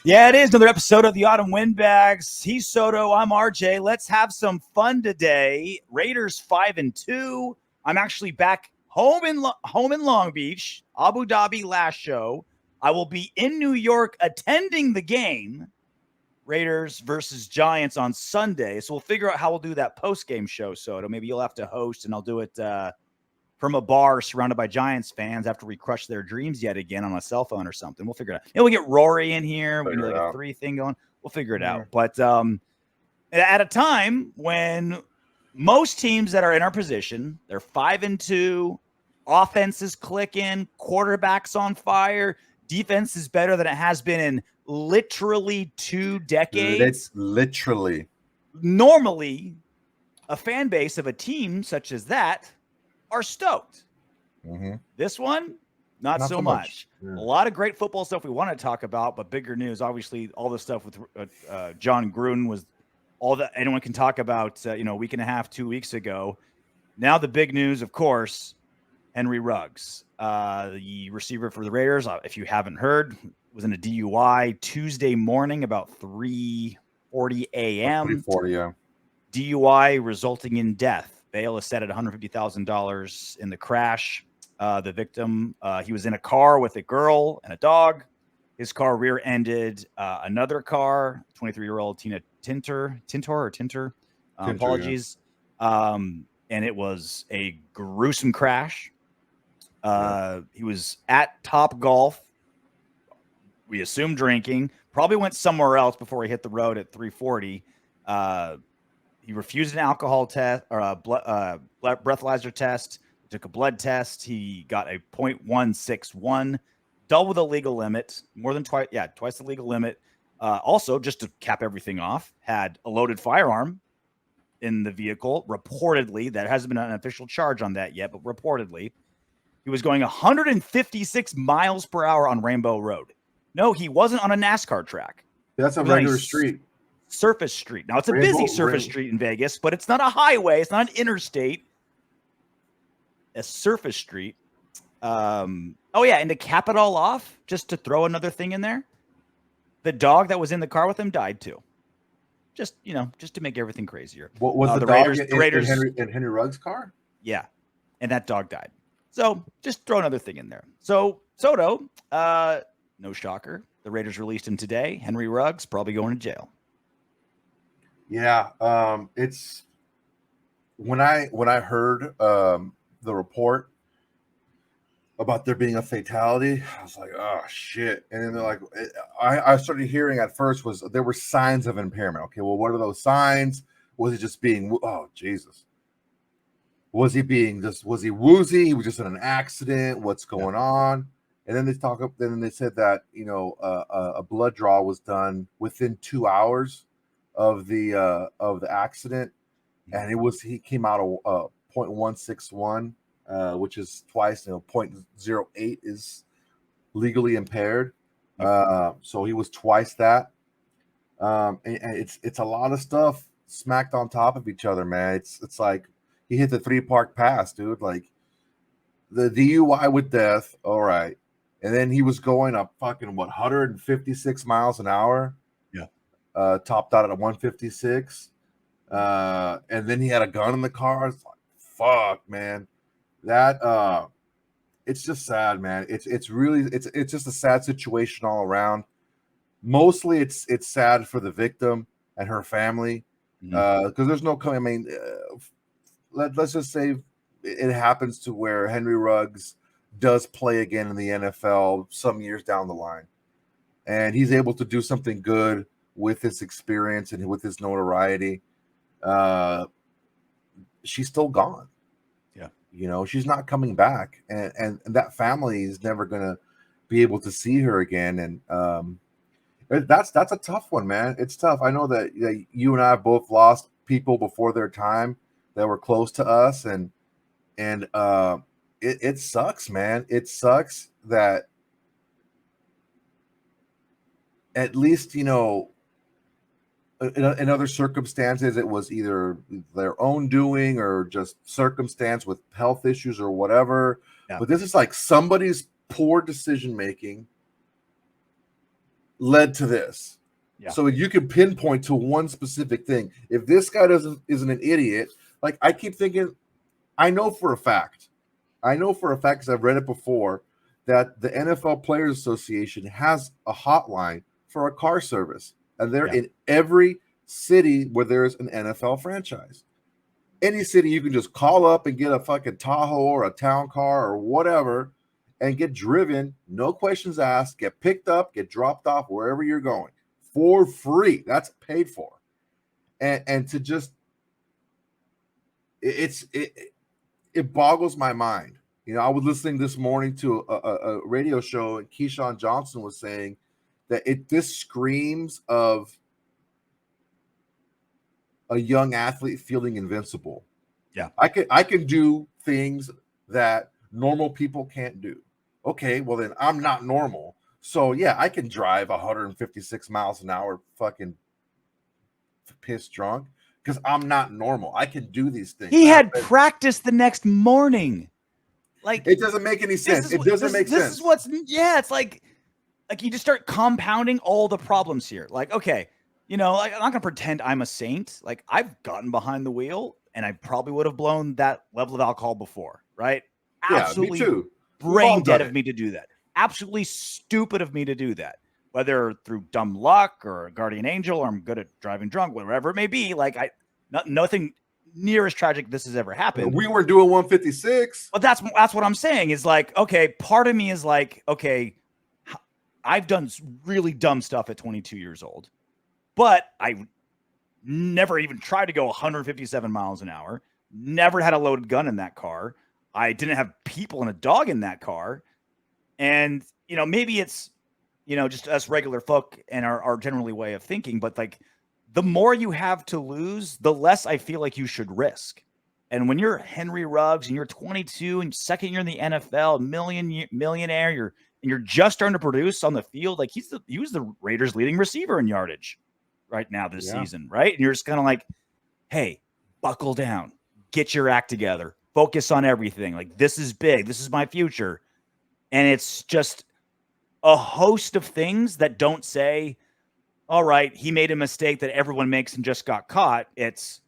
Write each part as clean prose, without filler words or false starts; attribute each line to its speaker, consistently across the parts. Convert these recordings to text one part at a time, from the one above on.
Speaker 1: Yeah, it is another episode of the Autumn Windbags. He's Soto. I'm RJ. Let's have some fun today. Raiders 5-2. I'm actually back home in Long Beach, Abu Dhabi last show. I will be in New York attending the game, Raiders versus Giants on Sunday. So we'll figure out how we'll do that post-game show, Soto. Maybe you'll have to host, and I'll do it from a bar surrounded by Giants fans after we crush their dreams yet again on a cell phone or something. We'll figure it out. We'll get Rory in here. We can do like a 3 thing going. We'll figure it out. But at a time when most teams that are in our position, they're 5-2, offense is clicking, quarterback's on fire, defense is better than it has been in literally 2 decades.
Speaker 2: Literally.
Speaker 1: Normally, a fan base of a team such as that are stoked.
Speaker 2: Mm-hmm.
Speaker 1: This one, not so much. Yeah. A lot of great football stuff we want to talk about, but bigger news, obviously, all the stuff with John Gruden was all that anyone can talk about, a week and a half, 2 weeks ago. Now the big news, of course, Henry Ruggs, the receiver for the Raiders, if you haven't heard, was in a DUI Tuesday morning about 3:40 a.m.
Speaker 2: 3:40, yeah.
Speaker 1: DUI resulting in death. Bail is set at $150,000 in the crash. The victim, he was in a car with a girl and a dog. His car rear-ended another car, 23-year-old Tina Tintor. Apologies. Yeah. And it was a gruesome crash. He was at Top Golf. We assume drinking. Probably went somewhere else before he hit the road at 3:40. He refused an alcohol test or a breathalyzer test. He took a blood test. He got a 0.161, double the legal limit, more than twice the legal limit. Also, just to cap everything off, had a loaded firearm in the vehicle. Reportedly, that hasn't been an official charge on that yet, but reportedly, he was going 156 miles per hour on Rainbow Road. No, he wasn't on a NASCAR track.
Speaker 2: That's a regular street.
Speaker 1: Surface street. Now, it's a busy surface street in Vegas, but it's not a highway. It's not an interstate. A surface street. And to cap it all off, just to throw another thing in there, the dog that was in the car with him died too. Just to make everything crazier.
Speaker 2: What was the dog Raiders in Henry Ruggs' car?
Speaker 1: Yeah, and that dog died. So just throw another thing in there. So Soto, no shocker, the Raiders released him today. Henry Ruggs probably going to jail.
Speaker 2: Yeah, it's when I heard the report about there being a fatality, I was like, oh shit. And then they're like, I started hearing at first there were signs of impairment. Okay, well, what are those signs? Was he just being, oh Jesus, was he woozy? He was just in an accident. What's going on? And then they said that a blood draw was done within 2 hours of the accident, and he came out of 0.161, which is twice. 0.08 is legally impaired, so he was twice that. And it's a lot of stuff smacked on top of each other, man. It's like he hit the 3-park pass, dude. Like the DUI with death, all right, and then he was going up fucking 156 miles an hour. Topped out at 156, and then he had a gun in the car. It's like, fuck, man. That it's just sad, man. It's just a sad situation all around. Mostly, it's sad for the victim and her family, because there's no. I mean, let's just say it happens to where Henry Ruggs does play again in the NFL some years down the line, and he's able to do something good with his experience and with his notoriety. She's still gone. Yeah. She's not coming back. And that family is never going to be able to see her again. And that's a tough one, man. It's tough. I know that you and I have both lost people before their time that were close to us. And it sucks, man. It sucks that at least, in other circumstances, it was either their own doing or just circumstance with health issues or whatever. Yeah. But this is like somebody's poor decision making led to this.
Speaker 1: Yeah.
Speaker 2: So you can pinpoint to one specific thing. If this guy isn't an idiot, like I keep thinking, I know for a fact, because I've read it before, that the NFL Players Association has a hotline for a car service, and they're in every city where there's an NFL franchise. Any city you can just call up and get a fucking Tahoe or a town car or whatever and get driven, no questions asked, get picked up, get dropped off wherever you're going for free. That's paid for. And to just it boggles my mind. You know, I was listening this morning to a radio show, and Keyshawn Johnson was saying that this screams of a young athlete feeling invincible.
Speaker 1: Yeah.
Speaker 2: I can do things that normal people can't do. Okay, well then I'm not normal. So yeah, I can drive 156 miles an hour fucking pissed drunk because I'm not normal. I can do these things.
Speaker 1: He had practice the next morning. Like,
Speaker 2: it doesn't make any sense. It doesn't make sense.
Speaker 1: This is what's, it's like you just start compounding all the problems here. Like, okay, you know, like, I'm not gonna pretend I'm a saint. Like, I've gotten behind the wheel and I probably would have blown that level of alcohol before, right? Absolutely,
Speaker 2: me too.
Speaker 1: Brain dead of me to do that. Absolutely stupid of me to do that. Whether through dumb luck or a guardian angel, or I'm good at driving drunk, whatever it may be. Like, nothing near as tragic this has ever happened.
Speaker 2: We weren't doing 156.
Speaker 1: But that's what I'm saying is like, okay, part of me is like, okay, I've done really dumb stuff at 22 years old, but I never even tried to go 157 miles an hour, never had a loaded gun in that car. I didn't have people and a dog in that car. And, you know, maybe it's, you know, just us regular folk and our generally way of thinking, but like the more you have to lose, the less I feel like you should risk. And when you're Henry Ruggs and you're 22 and second year in the NFL, millionaire, you're just starting to produce on the field, like he was the Raiders' leading receiver in yardage right now this season, right? And you're just kind of like, hey, buckle down, get your act together, focus on everything. Like, this is big, this is my future. And it's just a host of things that don't say, all right, he made a mistake that everyone makes and just got caught. It's,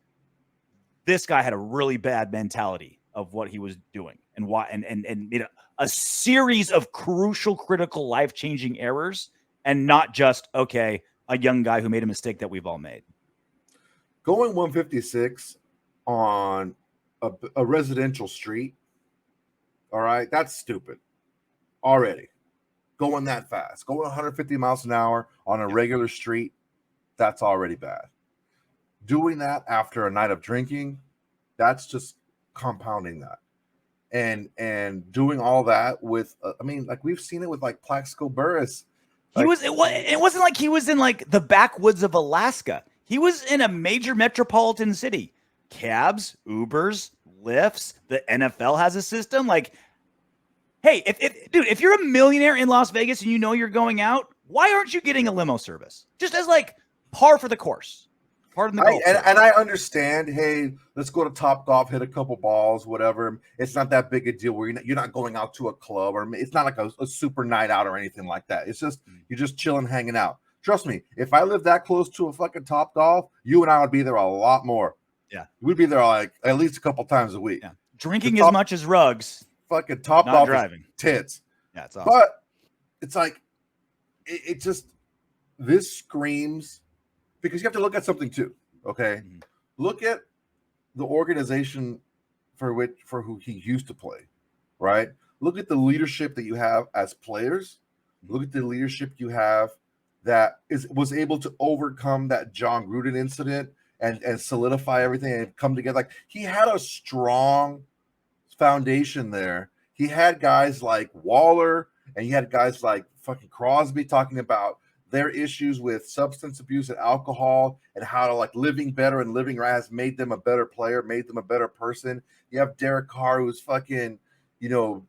Speaker 1: this guy had a really bad mentality of what he was doing and why, and made a series of crucial, critical, life-changing errors, and not just, okay, a young guy who made a mistake that we've all made.
Speaker 2: Going 156 on a residential street, all right, that's stupid already. Going that fast, going 150 miles an hour on a regular street, that's already bad. Doing that after a night of drinking, that's just compounding that. And doing all that with, I mean, like we've seen it with like Plaxico Burress. Like,
Speaker 1: it wasn't like he was in like the backwoods of Alaska. He was in a major metropolitan city. Cabs, Ubers, Lyfts, the NFL has a system. Like, hey, if you're a millionaire in Las Vegas and you know you're going out, why aren't you getting a limo service? Just as like par for the course.
Speaker 2: And I understand, hey, let's go to Topgolf, hit a couple balls, whatever. It's not that big a deal where you're not going out to a club, or it's not like a super night out or anything like that. It's just, you're just chilling, hanging out. Trust me, if I lived that close to a fucking Topgolf, you and I would be there a lot more.
Speaker 1: Yeah.
Speaker 2: We'd be there like at least a couple times a week.
Speaker 1: Yeah. Drinking as much as Ruggs.
Speaker 2: Fucking Topgolf driving. Tits.
Speaker 1: Yeah, it's awesome.
Speaker 2: But it's like, it just, this screams, because you have to look at something too, okay? Mm-hmm. Look at the organization for who he used to play, right? Look at the leadership that you have as players. Look at the leadership you have that was able to overcome that John Gruden incident and solidify everything and come together. Like, he had a strong foundation there. He had guys like Waller, and he had guys like fucking Crosby talking about their issues with substance abuse and alcohol, and how to like living better and living right has made them a better player, made them a better person. You have Derek Carr, who's fucking, you know,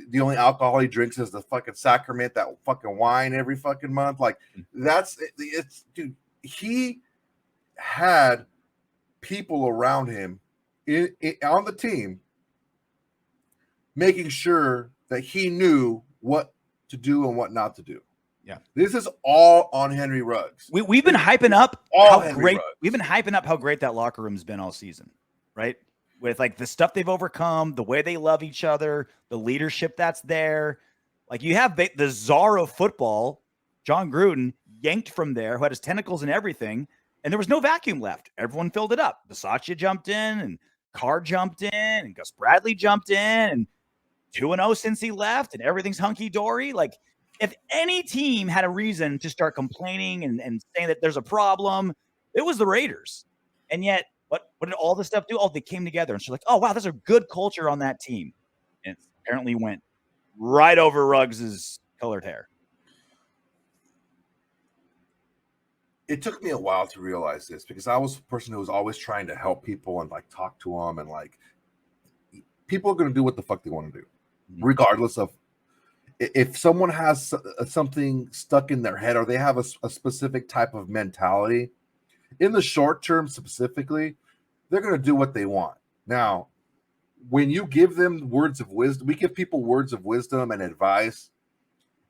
Speaker 2: the only alcohol he drinks is the fucking sacrament, that fucking wine every fucking month. Like, it's dude, he had people around him on the team making sure that he knew what to do and what not to do.
Speaker 1: Yeah.
Speaker 2: This is all on Henry Ruggs.
Speaker 1: We've been hyping up we've been hyping up how great that locker room's been all season, right? With like the stuff they've overcome, the way they love each other, the leadership that's there. Like you have the czar of football, John Gruden, yanked from there, who had his tentacles and everything, and there was no vacuum left. Everyone filled it up. Bisaccia jumped in, and Carr jumped in, and Gus Bradley jumped in, and 2-0 since he left, and everything's hunky-dory. Like, if any team had a reason to start complaining and saying that there's a problem, it was the Raiders. And yet, what did all this stuff do? Oh, they came together, and she's like, oh, wow, there's a good culture on that team. And it apparently went right over Ruggs's colored hair.
Speaker 2: It took me a while to realize this because I was a person who was always trying to help people and like talk to them, and like people are going to do what the fuck they want to do, regardless of if someone has something stuck in their head or they have a specific type of mentality. In the short term, specifically, they're going to do what they want. Now, when you give them words of wisdom, we give people words of wisdom and advice,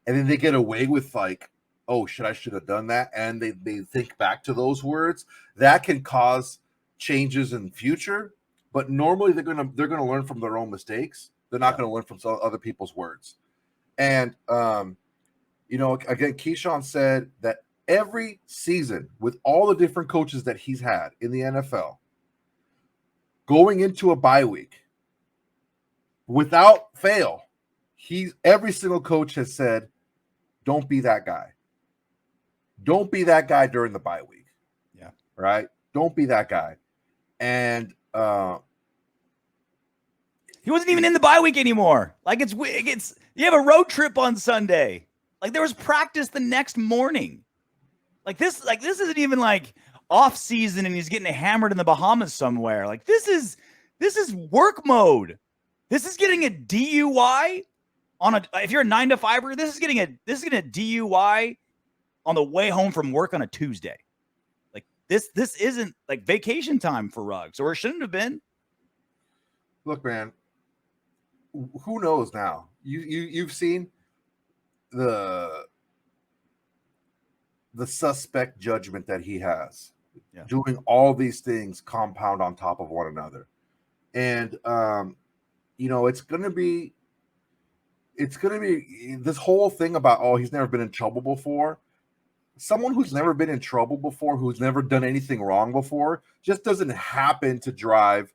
Speaker 2: and then they get away with like, oh, I should have done that, and they think back to those words. That can cause changes in the future, but normally they're gonna learn from their own mistakes. They're not going to learn from other people's words. And again, Keyshawn said that every season, with all the different coaches that he's had in the NFL, going into a bye week, without fail, every single coach has said, don't be that guy. Don't be that guy during the bye week.
Speaker 1: Yeah.
Speaker 2: Right? Don't be that guy. And
Speaker 1: he wasn't even in the bye week anymore. Like it's you have a road trip on Sunday. Like there was practice the next morning. Like this isn't even like off season and he's getting hammered in the Bahamas somewhere. Like this is work mode. This is getting a DUI if you're a 9-to-5er, this is getting a DUI on the way home from work on a Tuesday. Like this isn't like vacation time for Ruggs, or it shouldn't have been.
Speaker 2: Look, man, who knows now? You've seen the suspect judgment that he has, doing all these things compound on top of one another. And it's gonna be this whole thing about, oh, he's never been in trouble before. Someone who's never been in trouble before, who's never done anything wrong before, just doesn't happen to drive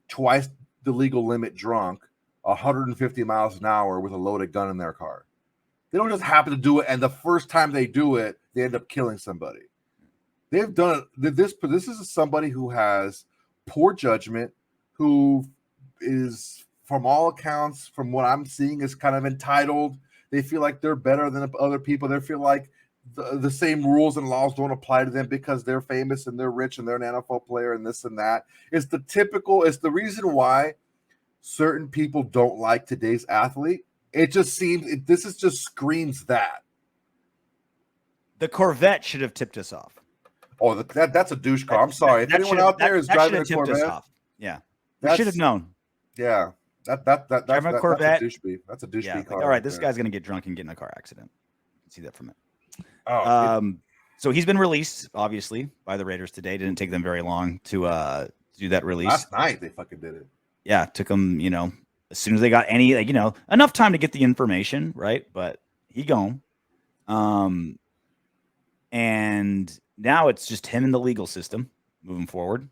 Speaker 2: twice the legal limit drunk 150 miles an hour with a loaded gun in their car. They don't just happen to do it, and the first time they do it, they end up killing somebody. They've done this. This is somebody who has poor judgment, who is, from all accounts, from what I'm seeing, is kind of entitled. They feel like they're better than other people. They feel like the same rules and laws don't apply to them because they're famous and they're rich and they're an NFL player and this and that. It's the reason why certain people don't like today's athlete. It just seems this just screams that.
Speaker 1: The Corvette should have tipped us off.
Speaker 2: Oh, that's a douche car. I'm sorry. If anyone out there is driving a Corvette,
Speaker 1: yeah, we should have known.
Speaker 2: Yeah, that's a Corvette. That's a douchey car.
Speaker 1: Like, all right, this guy's gonna get drunk and get in a car accident. See that from it.
Speaker 2: Oh,
Speaker 1: so he's been released, obviously, by the Raiders today. Didn't take them very long to do that release.
Speaker 2: Last night they fucking did it.
Speaker 1: Yeah, it took them, as soon as they got any, enough time to get the information, right? But he gone. And now it's just him in the legal system moving forward.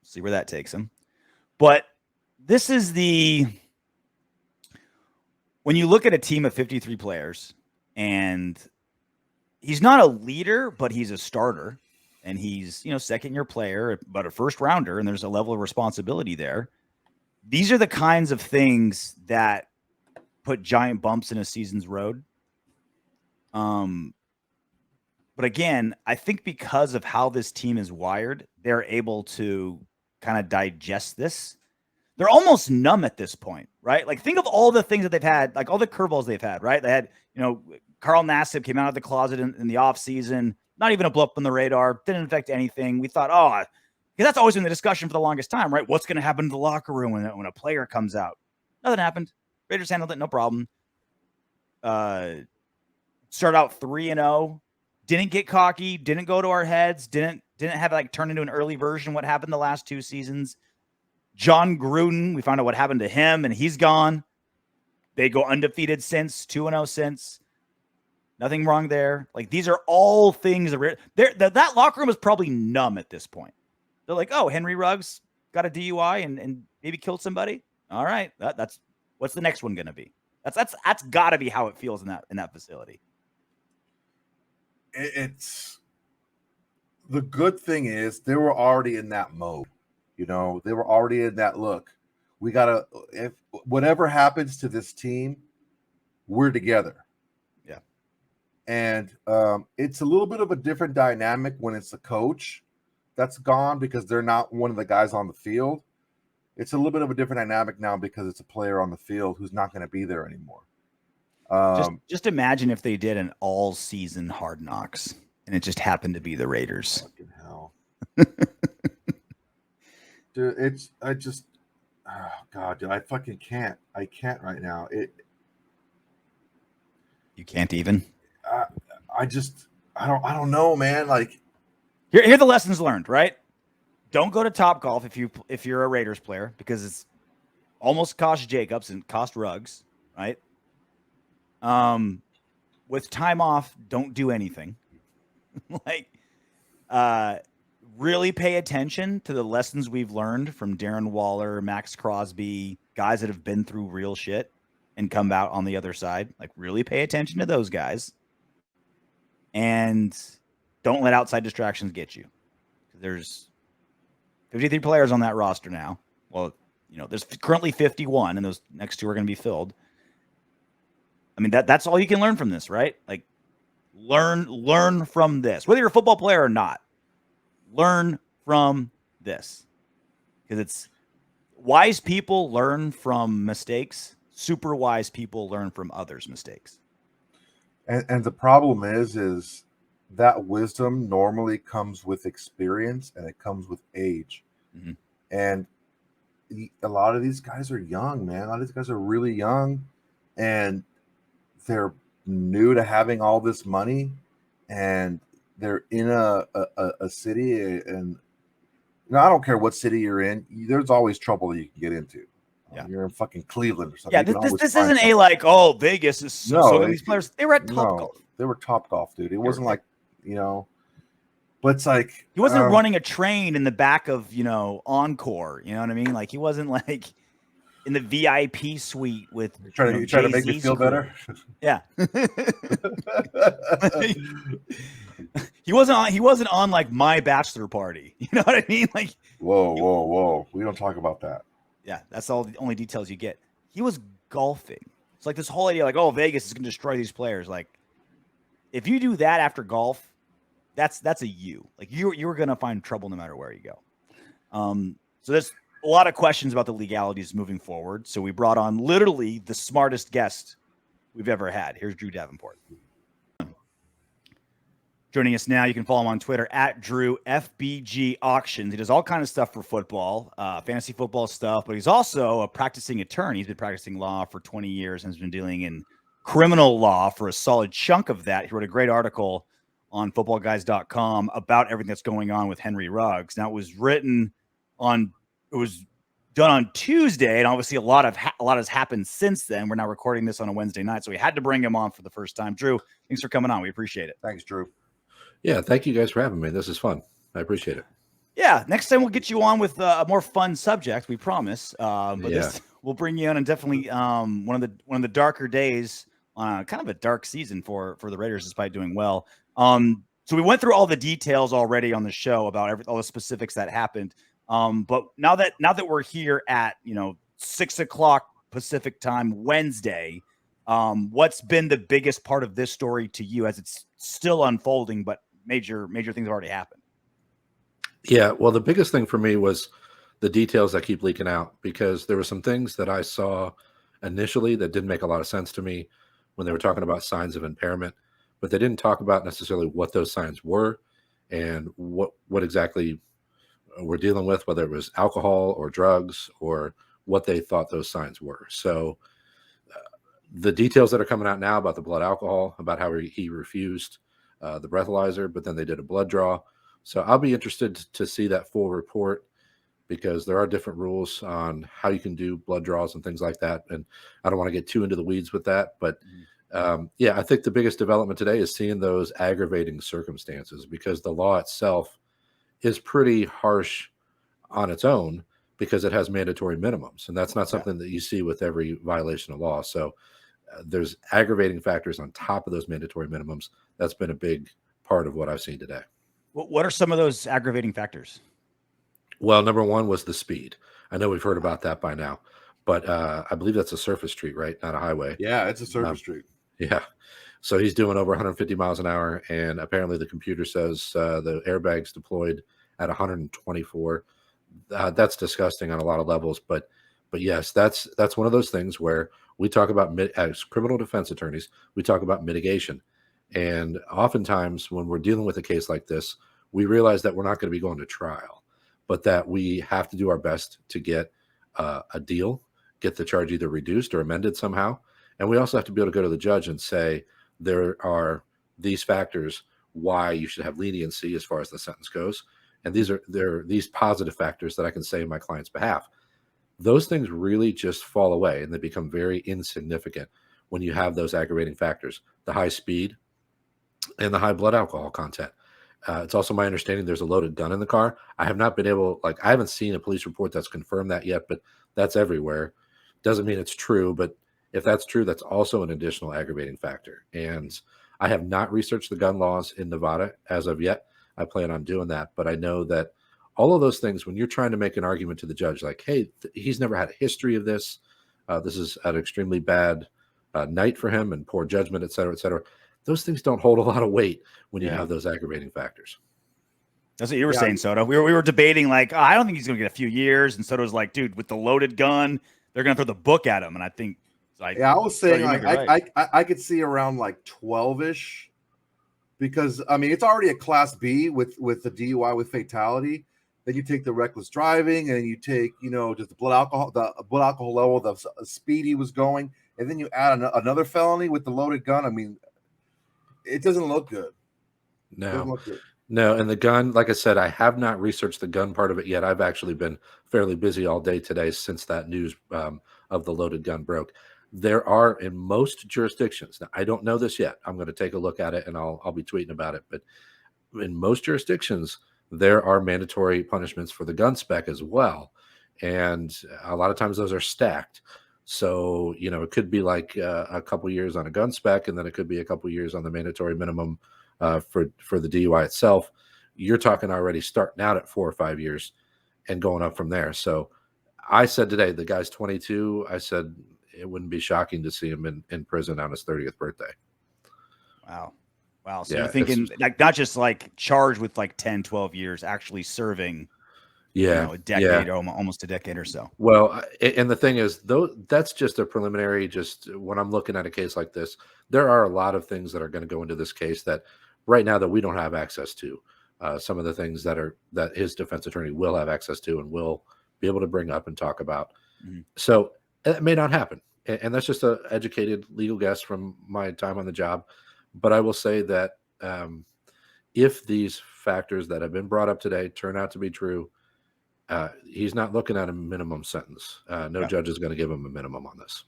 Speaker 1: See where that takes him. But this is when you look at a team of 53 players, and he's not a leader, but he's a starter, and he's, second-year player, but a first-rounder, and there's a level of responsibility there. These are the kinds of things that put giant bumps in a season's road. But again, I think because of how this team is wired, they're able to kind of digest this. They're almost numb at this point, right? Like, think of all the things that they've had, like all the curveballs they've had, right? They had, Carl Nassib came out of the closet in the offseason, not even a blip on the radar, didn't affect anything. We thought, because that's always been the discussion for the longest time, right? What's going to happen to the locker room when a player comes out? Nothing happened. Raiders handled it, no problem. Start out 3-0. Didn't get cocky. Didn't go to our heads. Didn't have like turn into an early version. What happened the last 2 seasons? John Gruden, we found out what happened to him, and he's gone. They go undefeated since 2-0 since. Nothing wrong there. Like, these are all things that locker room is probably numb at this point. They're like, oh, Henry Ruggs got a DUI and maybe killed somebody. All right, that's what's the next one going to be? That's got to be how it feels in that facility.
Speaker 2: It's the good thing is they were already in that mode. They were already in that look. We gotta, if whatever happens to this team, we're together.
Speaker 1: Yeah.
Speaker 2: And it's a little bit of a different dynamic when it's the coach that's gone because they're not one of the guys on the field. It's a little bit of a different dynamic now because it's a player on the field who's not going to be there anymore.
Speaker 1: Just imagine if they did an all-season Hard Knocks and it just happened to be the Raiders.
Speaker 2: Fucking hell. Dude, oh God, dude, I fucking can't. I can't right now.
Speaker 1: You can't even.
Speaker 2: I don't know, man. Like,
Speaker 1: here are the lessons learned, right? Don't go to Topgolf if you're a Raiders player because it's almost cost Jacobs and cost Ruggs, right? With time off, don't do anything. Like, really pay attention to the lessons we've learned from Darren Waller, Max Crosby, guys that have been through real shit and come out on the other side. Like, really pay attention to those guys. And don't let outside distractions get you. There's 53 players on that roster now. Well, there's currently 51, and those next 2 are going to be filled. I mean, that's all you can learn from this, right? Like, learn from this. Whether you're a football player or not, learn from this. Because it's wise people learn from mistakes. Super wise people learn from others' mistakes.
Speaker 2: And the problem is that wisdom normally comes with experience and it comes with age.
Speaker 1: Mm-hmm.
Speaker 2: And a lot of these guys are young, man. A lot of these guys are really young and they're new to having all this money and they're in a city. And I don't care what city you're in. There's always trouble that you can get into.
Speaker 1: Yeah.
Speaker 2: You're in fucking Cleveland or something.
Speaker 1: Yeah, this isn't a like, oh, Vegas is so these players. They were at Topgolf.
Speaker 2: They were Topgolf, dude. It wasn't like, but it's like
Speaker 1: he wasn't running a train in the back of, Encore. You know what I mean? Like, he wasn't like in the VIP suite with
Speaker 2: you try to make me feel better.
Speaker 1: Yeah. He wasn't on like my bachelor party. You know what I mean? Like,
Speaker 2: whoa. We don't talk about that.
Speaker 1: Yeah, that's all the only details you get. He was golfing. It's like this whole idea, like, oh, Vegas is going to destroy these players. Like, if you do that after golf, that's a you. Like, you're going to find trouble no matter where you go. So there's a lot of questions about the legalities moving forward. So we brought on literally the smartest guest we've ever had. Here's Drew Davenport. Joining us now, you can follow him on Twitter at Drew FBG Auctions. He does all kinds of stuff for football, fantasy football stuff, but he's also a practicing attorney. He's been practicing law for 20 years and has been dealing in criminal law for a solid chunk of that. He wrote a great article on footballguys.com about everything that's going on with Henry Ruggs. Now, it was done on Tuesday, and obviously a lot has happened since then. We're now recording this on a Wednesday night, so we had to bring him on for the first time. Drew, thanks for coming on. We appreciate it.
Speaker 2: Thanks, Drew.
Speaker 3: Yeah, thank you guys for having me. This is fun. I appreciate it.
Speaker 1: Yeah, next time we'll get you on with a more fun subject, we promise. This we'll bring you on, and definitely one of the darker days on kind of a dark season for the Raiders, despite doing well. So we went through all the details already on the show about all the specifics that happened. But now that we're here at 6:00 Pacific time Wednesday, what's been the biggest part of this story to you as it's still unfolding, but major things have already happened?
Speaker 3: Yeah, well, the biggest thing for me was the details that keep leaking out, because there were some things that I saw initially that didn't make a lot of sense to me when they were talking about signs of impairment, but they didn't talk about necessarily what those signs were and what exactly we're dealing with, whether it was alcohol or drugs or what they thought those signs were. So The details that are coming out now about the blood alcohol, about how he refused the breathalyzer, but then they did a blood draw. So I'll be interested to see that full report, because there are different rules on how you can do blood draws and things like that. And I don't want to get too into the weeds with that. But yeah, I think the biggest development today is seeing those aggravating circumstances, because the law itself is pretty harsh on its own, because it has mandatory minimums. And that's not something that you see with every violation of law. So there's aggravating factors on top of those mandatory minimums. That's been a big part of what I've seen today.
Speaker 1: What are some of those aggravating factors?
Speaker 3: Well, number one was the speed. I know we've heard about that by now, but I believe that's a surface street, right? Not a highway.
Speaker 2: Yeah, it's a surface street.
Speaker 3: Yeah. So he's doing over 150 miles an hour, and apparently the computer says the airbags deployed at 124. That's disgusting on a lot of levels, but yes, that's one of those things where we talk about, as criminal defense attorneys, we talk about mitigation. And oftentimes when we're dealing with a case like this, we realize that we're not going to be going to trial, but that we have to do our best to get a deal, get the charge either reduced or amended somehow. And we also have to be able to go to the judge and say, there are these factors why you should have leniency as far as the sentence goes. And there are these positive factors that I can say in my client's behalf. Those things really just fall away, and they become very insignificant when you have those aggravating factors, the high speed and the high blood alcohol content. It's also my understanding there's a loaded gun in the car. I have not been able, I haven't seen a police report that's confirmed that yet, but that's everywhere. Doesn't mean it's true, but if that's true, that's also an additional aggravating factor. And I have not researched the gun laws in Nevada as of yet. I plan on doing that, but I know that all of those things, when you're trying to make an argument to the judge, like, hey, he's never had a history of this. This is an extremely bad night for him and poor judgment, et cetera, et cetera. Those things don't hold a lot of weight when you have those aggravating factors.
Speaker 1: That's what you were saying, Soto. We were debating, like, I don't think he's going to get a few years. And Soto's like, dude, with the loaded gun, they're going to throw the book at him. And I think, like,
Speaker 2: I was saying,
Speaker 1: right.
Speaker 2: I could see around like 12-ish, because I mean, it's already a class B with the DUI with fatality. Then you take the reckless driving, and you take, just the blood alcohol level, the speed he was going, and then you add another felony with the loaded gun. I mean, it doesn't look good.
Speaker 3: No, and the gun, like I said, I have not researched the gun part of it yet. I've actually been fairly busy all day today since that news of the loaded gun broke. There are, in most jurisdictions, now I don't know this yet. I'm going to take a look at it, and I'll be tweeting about it. But in most jurisdictions, there are mandatory punishments for the gun spec as well, and a lot of times those are stacked. So it could be like a couple years on a gun spec, and then it could be a couple years on the mandatory minimum for the DUI itself. You're talking already starting out at 4 or 5 years and going up from there. So I said today, the guy's 22. I said it wouldn't be shocking to see him in prison on his 30th birthday.
Speaker 1: Wow. So you're thinking, like, not just like charged with like 10, 12 years, actually serving, a decade or almost a decade or so.
Speaker 3: Well, and the thing is, though, that's just a preliminary. Just when I'm looking at a case like this, there are a lot of things that are going to go into this case that right now that we don't have access to. Some of the things that his defense attorney will have access to and will be able to bring up and talk about. Mm-hmm. So it may not happen. And that's just an educated legal guess from my time on the job. But I will say that if these factors that have been brought up today turn out to be true, he's not looking at a minimum sentence. No judge is going to give him a minimum on this.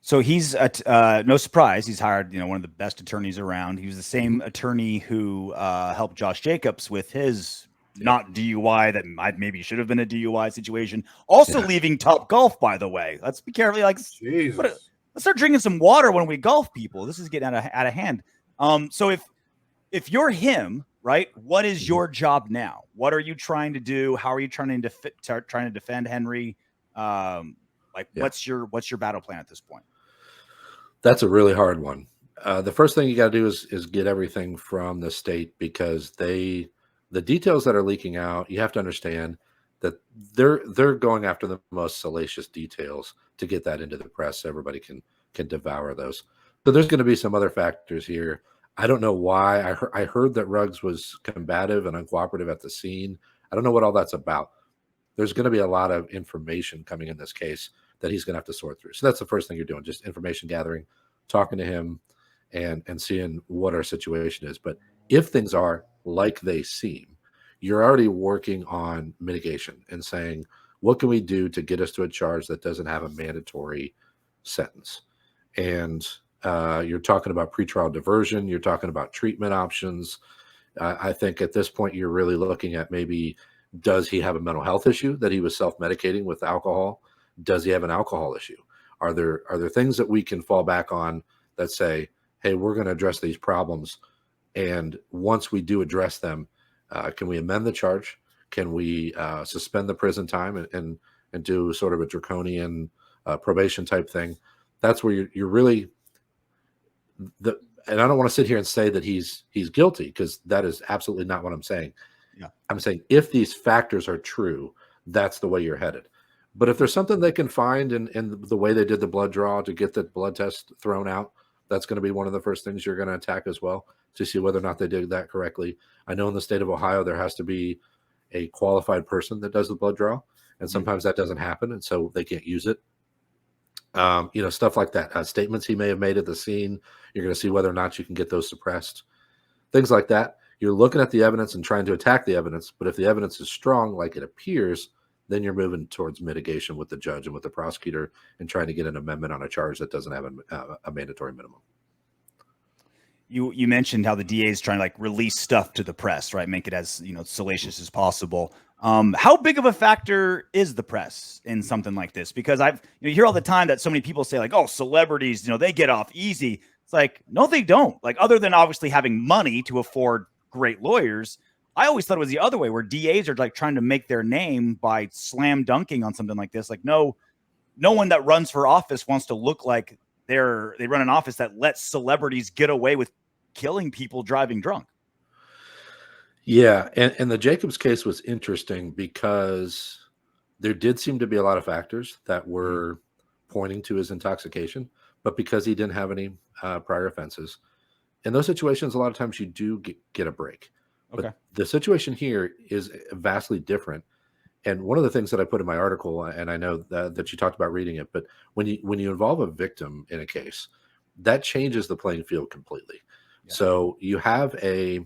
Speaker 1: So he's no surprise. He's hired, one of the best attorneys around. He was the same attorney who helped Josh Jacobs with his not DUI that maybe should have been a DUI situation. Also leaving Top Golf, by the way. Let's be careful. Like, let's start drinking some water when we golf, people. This is getting out of hand. So if you're him, right, what is your job now? What are you trying to do? How are you trying to defend Henry? What's your battle plan at this point?
Speaker 3: That's a really hard one. The first thing you got to do is get everything from the state, because the details that are leaking out, you have to understand that they're going after the most salacious details to get that into the press so everybody can devour those. So there's going to be some other factors here. I don't know why. I heard that Ruggs was combative and uncooperative at the scene. I don't know what all that's about. There's going to be a lot of information coming in this case that he's going to have to sort through. So that's the first thing you're doing, just information gathering, talking to him, and seeing what our situation is. But if things are like they seem, you're already working on mitigation and saying, what can we do to get us to a charge that doesn't have a mandatory sentence? And you're talking about pretrial diversion. You're talking about treatment options. I think at this point, you're really looking at maybe, does he have a mental health issue that he was self-medicating with alcohol? Does he have an alcohol issue? Are there things that we can fall back on that say, hey, we're going to address these problems, and once we do address them, can we amend the charge? Can we suspend the prison time and do sort of a draconian probation type thing? That's where you're really and I don't want to sit here and say that he's guilty, because that is absolutely not what I'm saying.
Speaker 1: Yeah.
Speaker 3: I'm saying if these factors are true, that's the way you're headed. But if there's something they can find in the way they did the blood draw to get the blood test thrown out, that's going to be one of the first things you're going to attack as well, to see whether or not they did that correctly. I know in the state of Ohio, there has to be a qualified person that does the blood draw, and sometimes that doesn't happen, and so they can't use it. Stuff like that. Statements he may have made at the scene, you're going to see whether or not you can get those suppressed. Things like that. You're looking at the evidence and trying to attack the evidence, but if the evidence is strong, like it appears, then you're moving towards mitigation with the judge and with the prosecutor and trying to get an amendment on a charge that doesn't have a mandatory minimum.
Speaker 1: You mentioned how the DA is trying to like release stuff to the press, right? Make it as, salacious as possible. How big of a factor is the press in something like this? Because you hear all the time that so many people say like, oh, celebrities, they get off easy. It's like, no, they don't. Like, other than obviously having money to afford great lawyers, I always thought it was the other way, where DAs are like trying to make their name by slam dunking on something like this. Like, no one that runs for office wants to look like they run an office that lets celebrities get away with killing people driving drunk.
Speaker 3: Yeah, and the Jacobs case was interesting because there did seem to be a lot of factors that were pointing to his intoxication, but because he didn't have any prior offenses, in those situations, a lot of times you do get a break.
Speaker 1: Okay.
Speaker 3: But the situation here is vastly different. And one of the things that I put in my article, and I know that you talked about reading it, but when you involve a victim in a case, that changes the playing field completely. Yeah. So you have a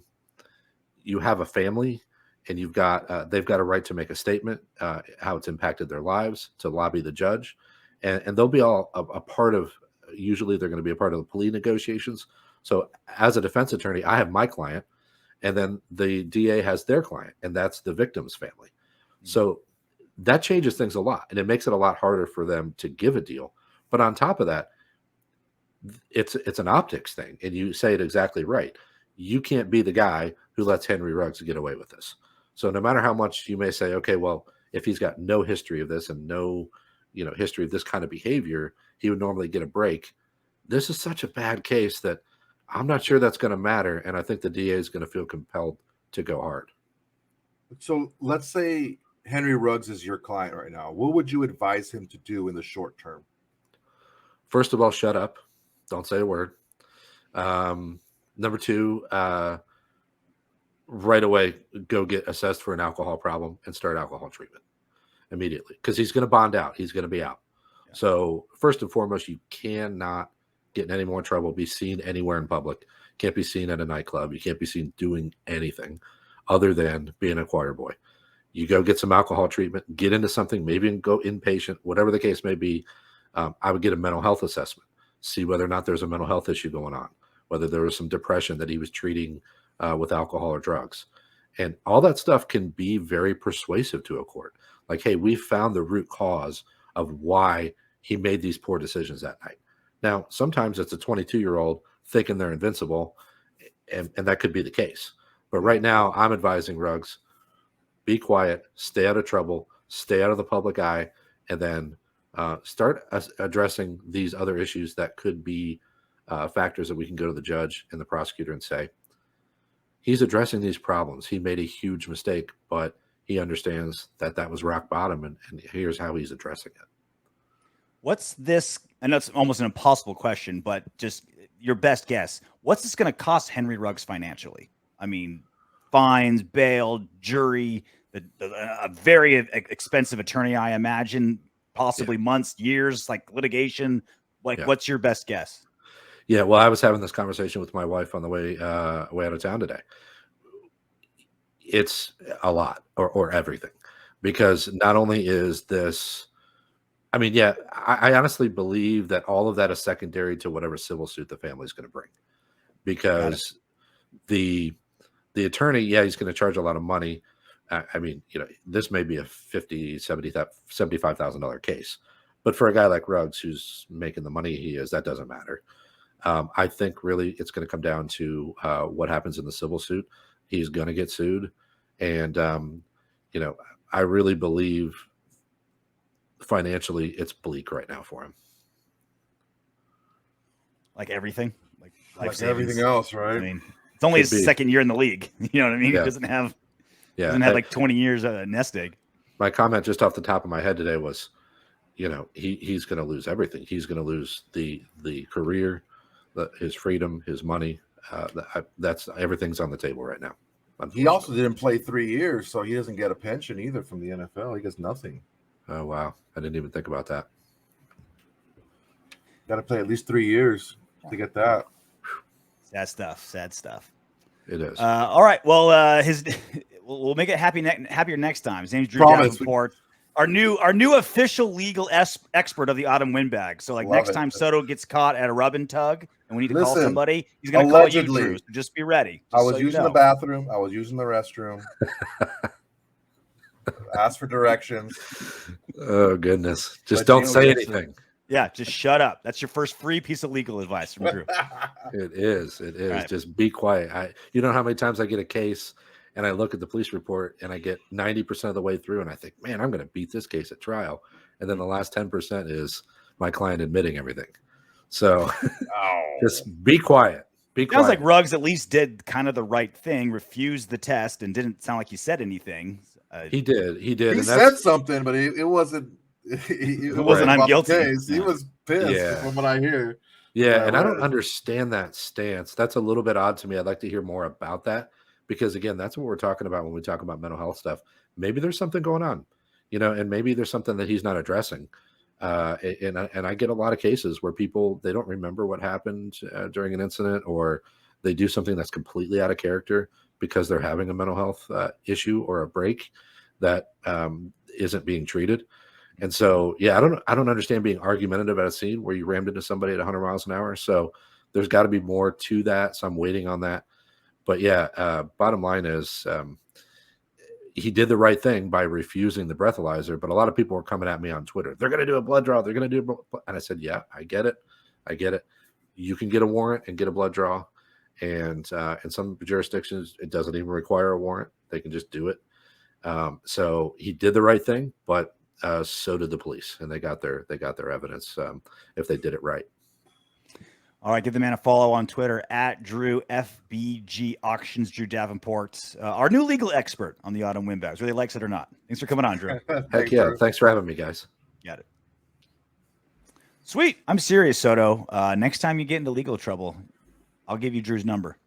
Speaker 3: family, and they've got a right to make a statement, how it's impacted their lives, to lobby the judge, and they'll be all a part of. Usually, they're going to be a part of the plea negotiations. So, as a defense attorney, I have my client, and then the DA has their client, and that's the victim's family. Mm-hmm. So that changes things a lot, and it makes it a lot harder for them to give a deal. But on top of that, it's an optics thing, and you say it exactly right. You can't be the guy who lets Henry Ruggs get away with this. So no matter how much you may say, okay, well, if he's got no history of this and no, history of this kind of behavior, he would normally get a break. This is such a bad case that I'm not sure that's going to matter. And I think the DA is going to feel compelled to go hard.
Speaker 2: So let's say Henry Ruggs is your client right now. What would you advise him to do in the short term?
Speaker 3: First of all, shut up. Don't say a word. Number two, right away, go get assessed for an alcohol problem and start alcohol treatment immediately, because he's going to bond out. He's going to be out. Yeah. So first and foremost, you cannot get in any more trouble, be seen anywhere in public. Can't be seen at a nightclub. You can't be seen doing anything other than being a choir boy. You go get some alcohol treatment, get into something, maybe go inpatient, whatever the case may be. I would get a mental health assessment, see whether or not there's a mental health issue going on, whether there was some depression that he was treating with alcohol or drugs. And all that stuff can be very persuasive to a court. Like, hey, we found the root cause of why he made these poor decisions that night. Now, sometimes it's a 22-year-old thinking they're invincible, and that could be the case. But right now, I'm advising Ruggs, be quiet, stay out of trouble, stay out of the public eye, and then start addressing these other issues that could be factors that we can go to the judge and the prosecutor and say, he's addressing these problems. He made a huge mistake, but he understands that was rock bottom, and here's how he's addressing it.
Speaker 1: What's this? I know it's almost an impossible question, but just your best guess. What's this going to cost Henry Ruggs financially? I mean, fines, bail, jury, a very expensive attorney, I imagine. possibly months, years, like litigation. Like, what's your best guess?
Speaker 3: Yeah, well, I was having this conversation with my wife on the way out of town today. It's a lot, or everything, because not only is this, I mean, yeah, I honestly believe that all of that is secondary to whatever civil suit the family is going to bring, because the attorney, yeah, he's going to charge a lot of money. I mean, this may be a $75,000 case, but for a guy like Ruggs who's making the money he is, that doesn't matter. I think really it's going to come down to what happens in the civil suit. He's going to get sued, and I really believe financially it's bleak right now for him.
Speaker 1: Like everything,
Speaker 2: like everything else, right?
Speaker 1: I mean, it's only his second year in the league. You know what I mean?
Speaker 3: Yeah.
Speaker 1: He doesn't have like 20 years nest egg.
Speaker 3: My comment just off the top of my head today was, he's going to lose everything. He's going to lose the career, his freedom, his money. That's everything's on the table right now.
Speaker 2: He also didn't play 3 years, so he doesn't get a pension either from the NFL. He gets nothing.
Speaker 3: Oh, wow. I didn't even think about that.
Speaker 2: Got to play at least 3 years to get that.
Speaker 1: Sad stuff.
Speaker 3: It is.
Speaker 1: All right. Well, we'll make it happier next time. His name's Drew Davenport, our new official legal expert of the Autumn Windbag. So, next time Soto gets caught at a rub and tug, and we need to call somebody, he's going to call you, Drew. So just be ready.
Speaker 2: I was using the bathroom. I was using the restroom. Ask for directions.
Speaker 3: Oh goodness! Just don't say anything.
Speaker 1: Yeah, just shut up. That's your first free piece of legal advice from Drew.
Speaker 3: It is.
Speaker 1: Right.
Speaker 3: Just be quiet. You know how many times I get a case and I look at the police report and I get 90% of the way through and I think, man, I'm going to beat this case at trial. And then the last 10% is my client admitting everything. So just be quiet.
Speaker 1: Sounds like Ruggs at least did kind of the right thing, refused the test, and didn't sound like he said anything.
Speaker 3: He did.
Speaker 2: He said something, but it wasn't. It
Speaker 1: wasn't. I'm guilty.
Speaker 2: He was pissed from what I hear.
Speaker 3: Yeah, and I don't understand that stance. That's a little bit odd to me. I'd like to hear more about that because, again, that's what we're talking about when we talk about mental health stuff. Maybe there's something going on, and maybe there's something that he's not addressing. And I get a lot of cases where people, they don't remember what happened during an incident, or they do something that's completely out of character because they're having a mental health issue or a break that isn't being treated. And so, yeah, I don't understand being argumentative at a scene where you rammed into somebody at 100 miles an hour. So there's got to be more to that. So I'm waiting on that. But yeah, bottom line is he did the right thing by refusing the breathalyzer. But a lot of people were coming at me on Twitter. They're going to do a blood draw. They're going to do and I said, yeah, I get it. You can get a warrant and get a blood draw. And in some jurisdictions, it doesn't even require a warrant. They can just do it. So he did the right thing, but so did the police, and they got their evidence if they did it right.
Speaker 1: All right, give the man a follow on Twitter at Drew FBG Auctions. Drew Davenport, our new legal expert on the Autumn Windbags, whether he likes it or not. Thanks for coming on, Drew.
Speaker 3: Heck yeah! Drew. Thanks for having me, guys.
Speaker 1: Got it. Sweet. I'm serious, Soto. Next time you get into legal trouble, I'll give you Drew's number.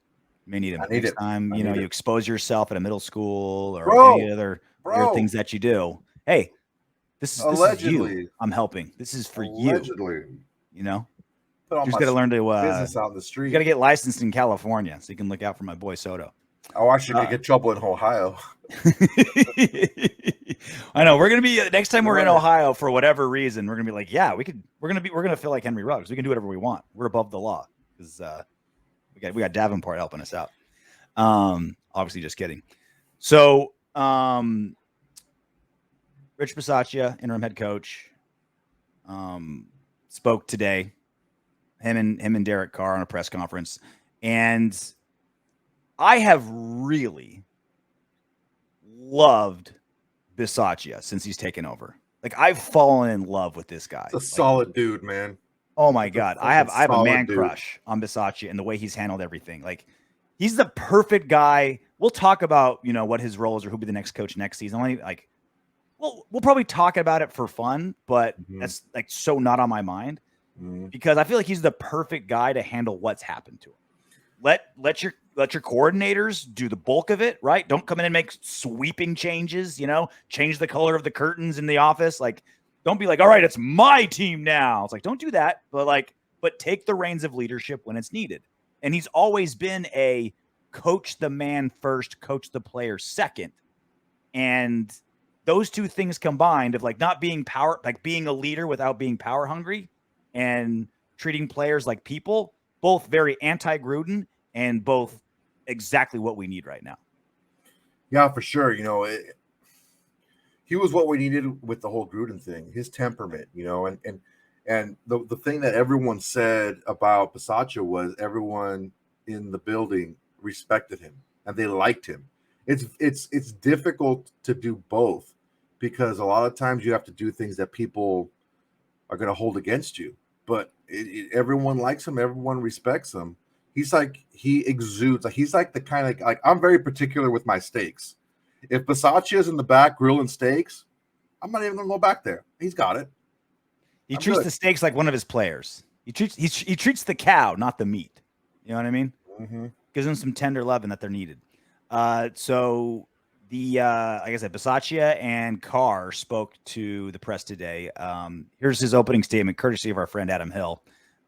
Speaker 1: You may need him. Next time you expose yourself at a middle school or any other things that you do. Hey. This is you. I'm helping. This is for you. You know, you just got to learn to
Speaker 2: business out in the street.
Speaker 1: You got to get licensed in California so you can look out for my boy Soto.
Speaker 2: Oh, I should get trouble in Ohio.
Speaker 1: I know we're gonna be next time we're in Ohio for whatever reason. We're gonna be like, yeah, we're gonna feel like Henry Ruggs. We can do whatever we want. We're above the law because we got Davenport helping us out. Obviously, just kidding. So. Rich Bisaccia, interim head coach, spoke today. Him and Derek Carr on a press conference, and I have really loved Bisaccia since he's taken over. Like I've fallen in love with this guy.
Speaker 2: He's a solid dude, man.
Speaker 1: Oh my God, I have a man crush on Bisaccia and the way he's handled everything. Like he's the perfect guy. We'll talk about what his role is or who'll be the next coach next season. We'll probably talk about it for fun, but that's so not on my mind because I feel like he's the perfect guy to handle what's happened to him. Let your coordinators do the bulk of it, right? Don't come in and make sweeping changes, change the color of the curtains in the office. Don't be like, all right, it's my team now. It's like, don't do that, but take the reins of leadership when it's needed. And he's always been a coach the man first, coach the player second. And those two things combined of like not being being a leader without being power hungry and treating players like people, both very anti-Gruden and both exactly what we need right now.
Speaker 2: Yeah, for sure. He was what we needed with the whole Gruden thing, his temperament, and the thing that everyone said about Bisaccia was everyone in the building respected him and they liked him. It's difficult to do both because a lot of times you have to do things that people are going to hold against you, but everyone likes him, everyone respects him. He exudes he's like the kind of like I'm very particular with my steaks. If Bisaccia is in the back grilling steaks, I'm not even going to go back there. He's got it.
Speaker 1: He treats the steaks like one of his players. He treats the cow, not the meat. You know what I mean?
Speaker 2: Mm-hmm.
Speaker 1: Gives them some tender loving that they're needed. So like I said, Bisaccia and Carr spoke to the press today. Here's his opening statement, courtesy of our friend Adam Hill.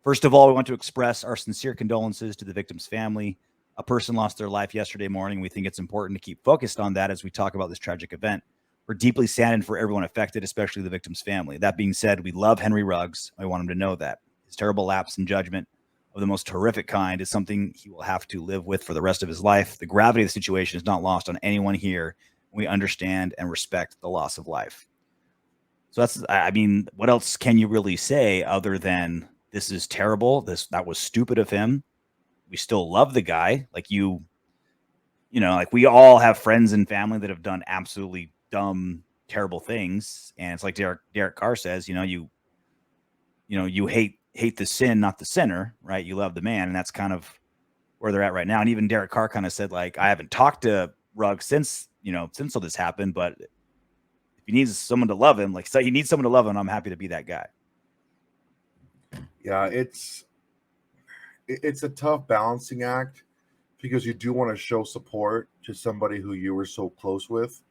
Speaker 1: First of all, we want to express our sincere condolences to the victim's family. A person lost their life yesterday morning. We think it's important to keep focused on that as we talk about this tragic event. We're deeply saddened for everyone affected, especially the victim's family. That being said, we love Henry Ruggs. I want him to know that. His terrible lapse in judgment of the most horrific kind is something he will have to live with for the rest of his life. The gravity of the situation is not lost on anyone here. We understand and respect the loss of life. So what else can you really say other than this is terrible? That was stupid of him. We still love the guy. Like we all have friends and family that have done absolutely dumb, terrible things. And it's like Derek Carr says, you hate the sin, not the sinner, right? You love the man. And that's kind of where they're at right now. And even Derek Carr kind of said, like, I haven't talked to Ruggs since all this happened, but if he needs someone to love him, he needs someone to love him, I'm happy to be that guy.
Speaker 2: Yeah, it's a tough balancing act because you do want to show support to somebody who you were so close with,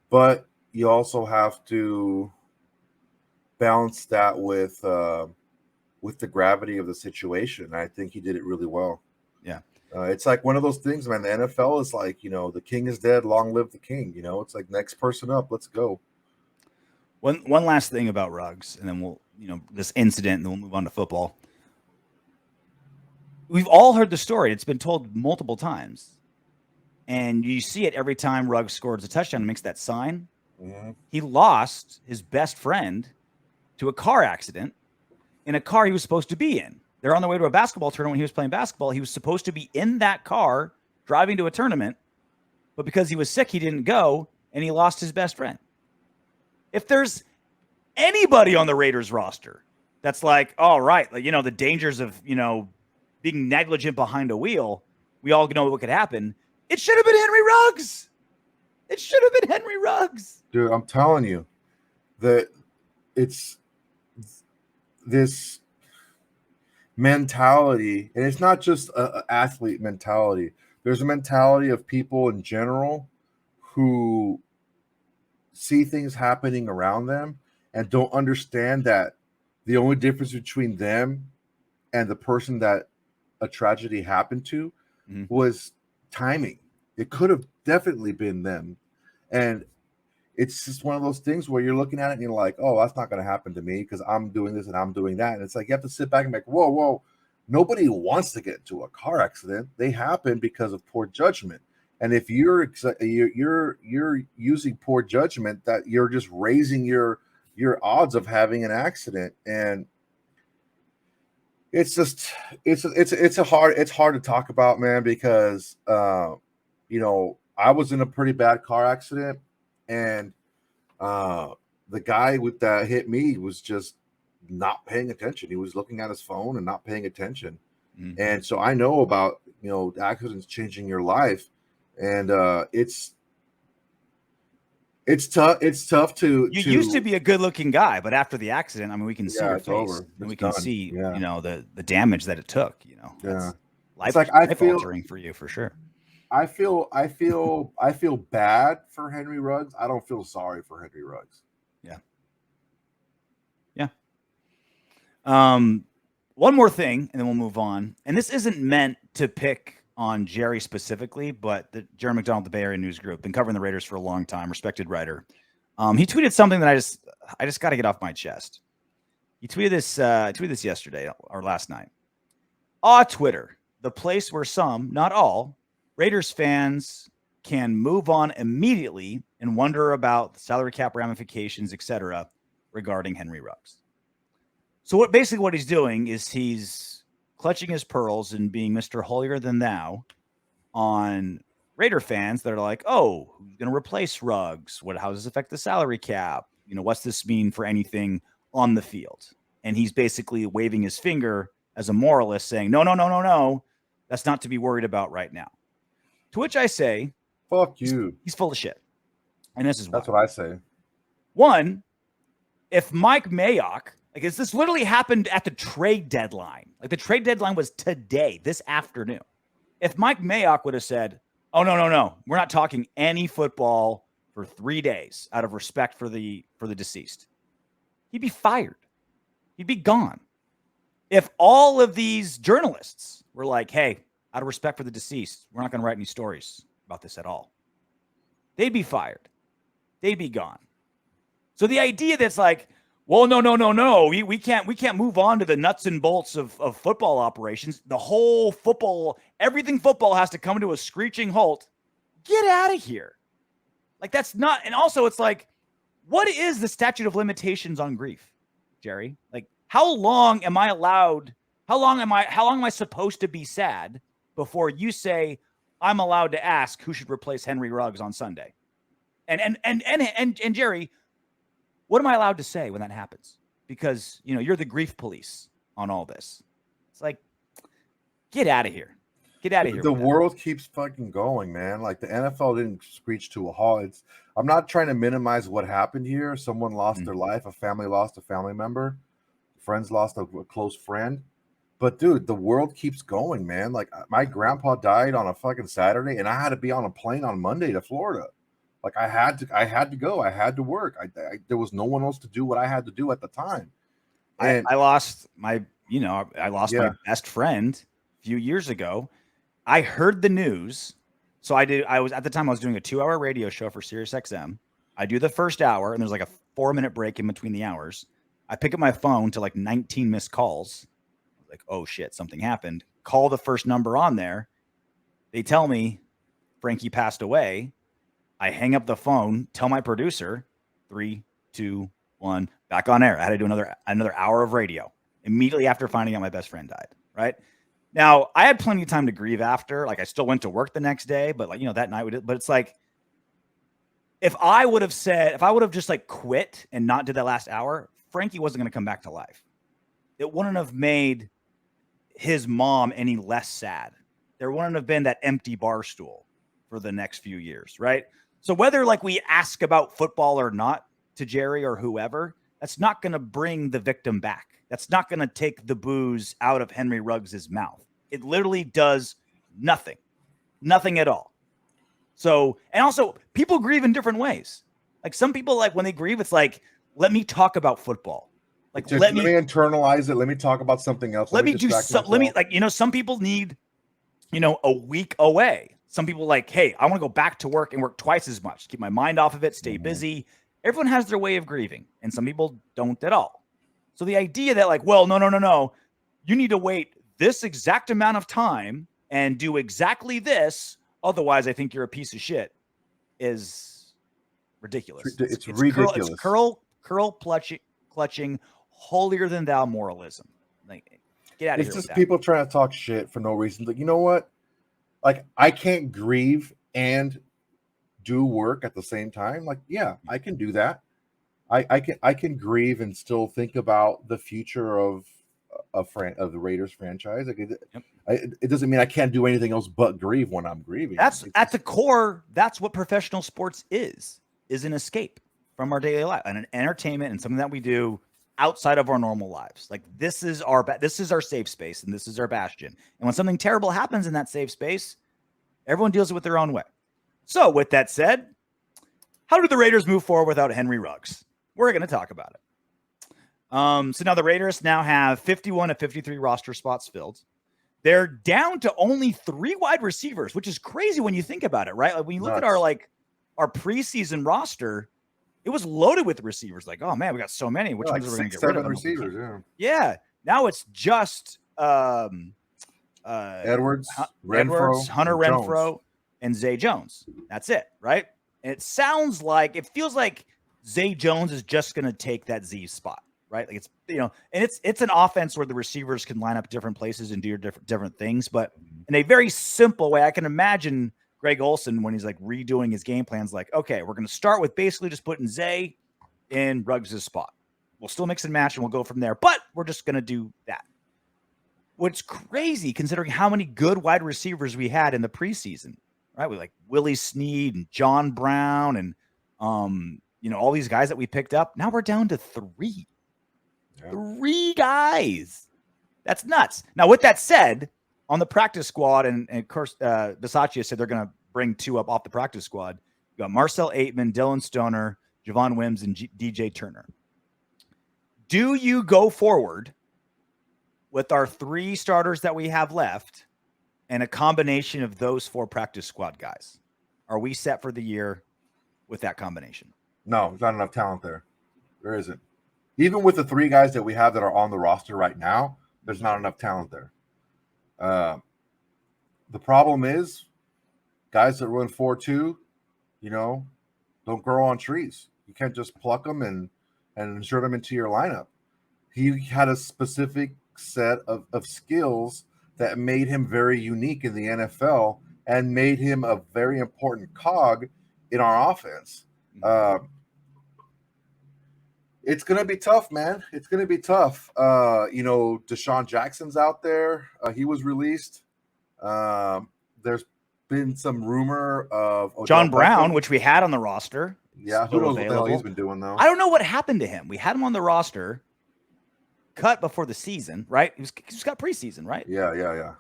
Speaker 2: but you also have to balance that with the gravity of the situation. I think he did it really well.
Speaker 1: Yeah.
Speaker 2: It's like one of those things, man. The NFL is like, the king is dead, long live the king. It's like next person up, let's go.
Speaker 1: One last thing about Ruggs, and then we'll, this incident, and then we'll move on to football. We've all heard the story. It's been told multiple times. And you see it every time Ruggs scores a touchdown and makes that sign.
Speaker 2: Mm-hmm.
Speaker 1: He lost his best friend to a car accident in a car he was supposed to be in. They're on their way to a basketball tournament when he was playing basketball. He was supposed to be in that car driving to a tournament, but because he was sick, he didn't go, and he lost his best friend. If there's anybody on the Raiders roster that's like, all right, the dangers of, being negligent behind a wheel, we all know what could happen. It should have been Henry Ruggs. It should have been Henry Ruggs.
Speaker 2: Dude, I'm telling you that it's this mentality, and it's not just an athlete mentality. There's a mentality of people in general who see things happening around them and don't understand that the only difference between them and the person that a tragedy happened to was timing. It could have definitely been them. And it's just one of those things where you're looking at it and you're like, oh, that's not going to happen to me because I'm doing this and I'm doing that. And it's like you have to sit back and be like, whoa. Nobody wants to get into a car accident. They happen because of poor judgment. And if you're using poor judgment, that you're just raising your odds of having an accident. And it's just it's hard to talk about, man, because I was in a pretty bad car accident, and the guy that hit me was just not paying attention. He was looking at his phone and not paying attention. And so I know about accidents changing your life, and it's tough. It's tough to.
Speaker 1: You used to be a good-looking guy, but after the accident, we can see your face,
Speaker 2: over.
Speaker 1: and we
Speaker 2: It's
Speaker 1: can
Speaker 2: done.
Speaker 1: see,
Speaker 2: Yeah.
Speaker 1: the damage that it took.
Speaker 2: Yeah.
Speaker 1: Life,
Speaker 2: like
Speaker 1: life altering for you, for sure.
Speaker 2: I feel bad for Henry Ruggs. I don't feel sorry for Henry Ruggs.
Speaker 1: Yeah. One more thing, and then we'll move on. And this isn't meant to pick on Jerry specifically, but the Jerry McDonald, the Bay Area News Group, been covering the Raiders for a long time, respected writer. He tweeted something that I just got to get off my chest. He tweeted this yesterday or last night. Twitter, the place where some, not all, Raiders fans can move on immediately and wonder about the salary cap ramifications, etc., regarding Henry Ruggs. So what he's doing is he's clutching his pearls and being Mr. Holier than thou on Raider fans that are like, oh, who's going to replace Ruggs? How does this affect the salary cap? What's this mean for anything on the field? And he's basically waving his finger as a moralist saying, no, that's not to be worried about right now. To which I say,
Speaker 2: fuck you.
Speaker 1: He's full of shit. And this is why.
Speaker 2: That's what I say.
Speaker 1: One, if Mike Mayock, this literally happened at the trade deadline. The trade deadline was today, this afternoon. If Mike Mayock would have said, oh, no, we're not talking any football for 3 days out of respect for the deceased, he'd be fired. He'd be gone. If all of these journalists were like, hey, out of respect for the deceased, we're not going to write any stories about this at all, they'd be fired. They'd be gone. So the idea that's like, well, no, we can't move on to the nuts and bolts of football operations. The whole football, everything football has to come to a screeching halt. Get out of here. That's not, and also it's like, what is the statute of limitations on grief, Jerry? How long am I allowed? How long am I supposed to be sad before you say I'm allowed to ask who should replace Henry Ruggs on Sunday? And Jerry, what am I allowed to say when that happens? Because, you're the grief police on all this. It's like, get out of here. Get out of here.
Speaker 2: The world keeps fucking going, man. The NFL didn't screech to a halt. I'm not trying to minimize what happened here. Someone lost their life. A family lost a family member. Friends lost a close friend. But, dude, the world keeps going, man. My grandpa died on a fucking Saturday, and I had to be on a plane on Monday to Florida. I had to go. I had to work. There was no one else to do what I had to do at the time. And
Speaker 1: I lost my best friend a few years ago. I heard the news. So I was at the time I was doing a 2-hour radio show for SiriusXM. I do the first hour, and there's a 4-minute break in between the hours. I pick up my phone to 19 missed calls. Oh shit, something happened. Call the first number on there. They tell me Frankie passed away. I hang up the phone, tell my producer, 3, 2, 1, back on air. I had to do another hour of radio immediately after finding out my best friend died. Right now, I had plenty of time to grieve after. I still went to work the next day, but that night we did. But it's if I would have just quit and not did that last hour, Frankie wasn't going to come back to life. It wouldn't have made his mom any less sad. There wouldn't have been that empty bar stool for the next few years, right? So whether we ask about football or not to Jerry or whoever, that's not going to bring the victim back. That's not going to take the booze out of Henry Ruggs' mouth. It literally does nothing at all. So, and also people grieve in different ways. Some people, when they grieve, it's let me talk about football.
Speaker 2: Let me internalize it. Let me talk about something else.
Speaker 1: Let me do something. Some people need, a week away. Some people hey, I want to go back to work and work twice as much, keep my mind off of it, stay busy. Everyone has their way of grieving, and some people don't at all. So the idea that well, no, you need to wait this exact amount of time and do exactly this, otherwise I think you're a piece of shit, is ridiculous.
Speaker 2: It's ridiculous.
Speaker 1: It's curl clutching, holier than thou moralism. Get out of here.
Speaker 2: It's just people trying to talk shit for no reason. You know what? I can't grieve and do work at the same time. Yeah, I can do that. I can grieve and still think about the future of the Raiders franchise. It doesn't mean I can't do anything else but grieve when I'm grieving.
Speaker 1: That's at the core. That's what professional sports is an escape from our daily life and an entertainment and something that we do outside of our normal lives. This is our safe space, and this is our bastion. And when something terrible happens in that safe space, everyone deals with it their own way. So with that said, how do the Raiders move forward without Henry Ruggs? We're going to talk about it. So now the Raiders now have 51 of 53 roster spots filled. They're down to only 3 wide receivers, which is crazy when you think about it, right? Like when you look at our preseason roster, it was loaded with receivers. Like, oh man, we got so many. Which ones are we going to get rid of?
Speaker 2: Receivers,
Speaker 1: yeah. Now it's just
Speaker 2: Edwards,
Speaker 1: Hunter Renfro, and Zay Jones. That's it, right? And it feels like Zay Jones is just going to take that Z spot, right? Like it's, and it's an offense where the receivers can line up different places and do different things, but in a very simple way. I can imagine Greg Olson when he's like redoing his game plans, like, okay, we're going to start with basically just putting Zay in Ruggs' spot. We'll still mix and match and we'll go from there, but we're just going to do that. What's crazy considering how many good wide receivers we had in the preseason, right? We like Willie Snead and John Brown and, all these guys that we picked up. Now we're down to 3. Yeah. 3 guys. That's nuts. Now, with that said, on the practice squad, and of course, Bisaccia said they're going to bring 2 up off the practice squad. You got Marcel Aitman, Dylan Stoner, Javon Wims, and DJ Turner. Do you go forward with our 3 starters that we have left and a combination of those 4 practice squad guys? Are we set for the year with that combination?
Speaker 2: No, there's not enough talent there. There isn't. Even with the 3 guys that we have that are on the roster right now, there's not enough talent there. The problem is guys that run 4.2, don't grow on trees. You can't just pluck them and insert them into your lineup. He had a specific set of skills that made him very unique in the NFL and made him a very important cog in our offense. It's going to be tough, man. It's going to be tough. Deshaun Jackson's out there. He was released. There's been some rumor of
Speaker 1: John Brown, which we had on the roster.
Speaker 2: Yeah, who knows what the hell he's been doing, though.
Speaker 1: I don't know what happened to him. We had him on the roster, cut before the season, right? He was cut preseason, right?
Speaker 2: Yeah.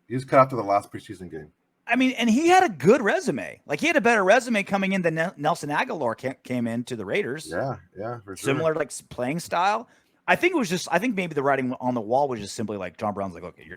Speaker 2: He was cut after the last preseason game.
Speaker 1: I mean, and he had a good resume. Like, he had a better resume coming in than Nelson Aguilar came into the Raiders.
Speaker 2: Yeah, for sure.
Speaker 1: Similar, like, playing style. I think maybe the writing on the wall was just simply like, John Brown's like, okay,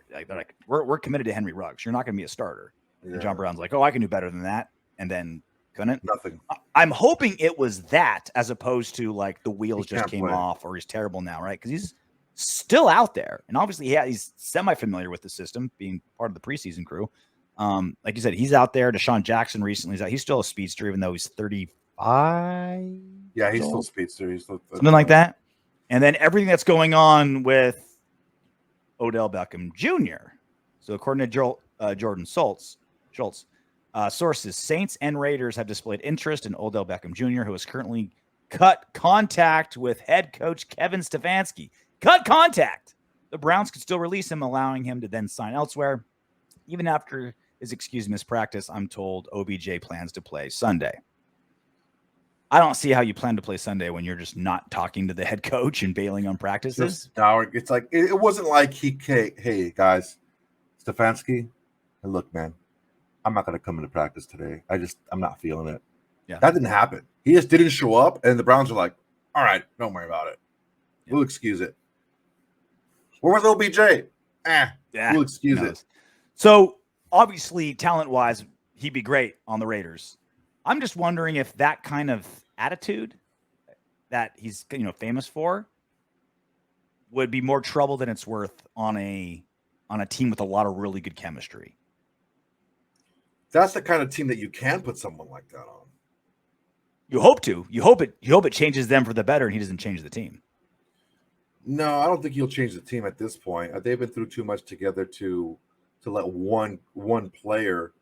Speaker 1: we're committed to Henry Ruggs. You're not going to be a starter. Yeah. And John Brown's like, oh, I can do better than that. And then couldn't.
Speaker 2: Nothing.
Speaker 1: I'm hoping it was that as opposed to like the wheels just came off or he's terrible now, right? Because he's still out there. And obviously, he's semi-familiar with the system, being part of the preseason crew. Like you said, he's out there. Deshaun Jackson recently is out. He's still a speedster, even though he's 35.
Speaker 2: Yeah, he's still a speedster. He's still
Speaker 1: something like that. And then everything that's going on with Odell Beckham Jr. So according to Jordan Schultz, sources, Saints and Raiders have displayed interest in Odell Beckham Jr., who has currently cut contact with head coach Kevin Stefanski. Cut contact. The Browns could still release him, allowing him to then sign elsewhere. Even after his excused mispractice, I'm told OBJ plans to play Sunday. I don't see how you plan to play Sunday when you're just not talking to the head coach and bailing on practices.
Speaker 2: It's like it wasn't like hey guys, Stefanski, and look, man, I'm not going to come into practice today. I'm not feeling it.
Speaker 1: Yeah,
Speaker 2: that didn't happen. He just didn't show up, and the Browns are like, all right, don't worry about it. Yeah. We'll excuse it. Where was OBJ? We'll excuse it.
Speaker 1: So obviously, talent-wise, he'd be great on the Raiders. I'm just wondering if that kind of attitude that he's famous for would be more trouble than it's worth on a team with a lot of really good chemistry.
Speaker 2: That's the kind of team that you can put someone like that on.
Speaker 1: You hope to. You hope it changes them for the better, and he doesn't change the team.
Speaker 2: No, I don't think he'll change the team at this point. They've been through too much together to let one player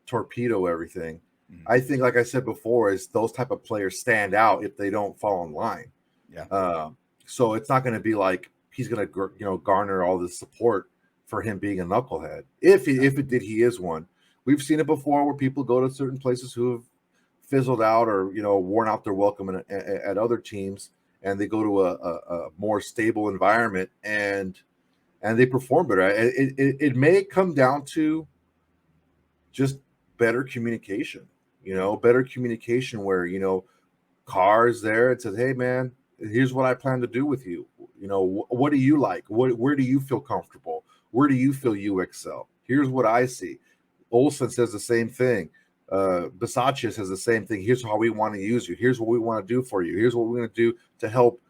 Speaker 2: torpedo everything. Mm-hmm. I think, like I said before, is those type of players stand out if they don't fall in line.
Speaker 1: Yeah.
Speaker 2: So it's not going to be like he's going to garner all this support for him being a knucklehead. If it did, he is one. We've seen it before where people go to certain places who have fizzled out or worn out their welcome at other teams, and they go to a more stable environment and they perform better. It may come down to just better communication. Better communication where Carr is there and says, "Hey man, here's what I plan to do with you. You know, what do you like? Where do you feel comfortable? Where do you feel you excel? Here's what I see. Olsen says the same thing. Bisaccia says the same thing. Here's how we want to use you. Here's what we want to do for you. Here's what we're going to do to help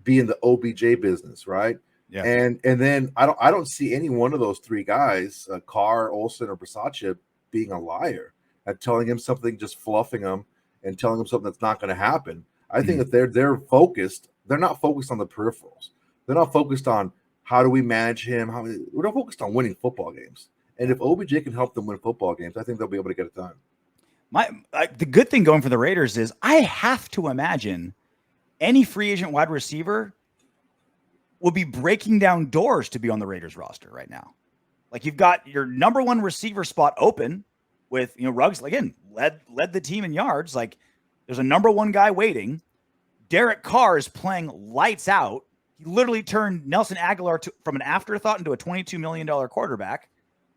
Speaker 2: be in the OBJ business, right?
Speaker 1: Yeah.
Speaker 2: And then I don't see any one of those three guys, Carr, Olsen, or Bisaccia, being a liar at telling him something, just fluffing him and telling him something that's not going to happen. I think that they're focused. They're not focused on the peripherals. They're not focused on how do we manage him. We're not focused on winning football games. And if OBJ can help them win football games, I think they'll be able to get it done.
Speaker 1: The good thing going for the Raiders is I have to imagine any free agent wide receiver will be breaking down doors to be on the Raiders roster right now. Like you've got your number one receiver spot open with, Ruggs, again, led the team in yards. Like there's a number one guy waiting. Derek Carr is playing lights out. He literally turned Nelson Aguilar from an afterthought into a $22 million quarterback.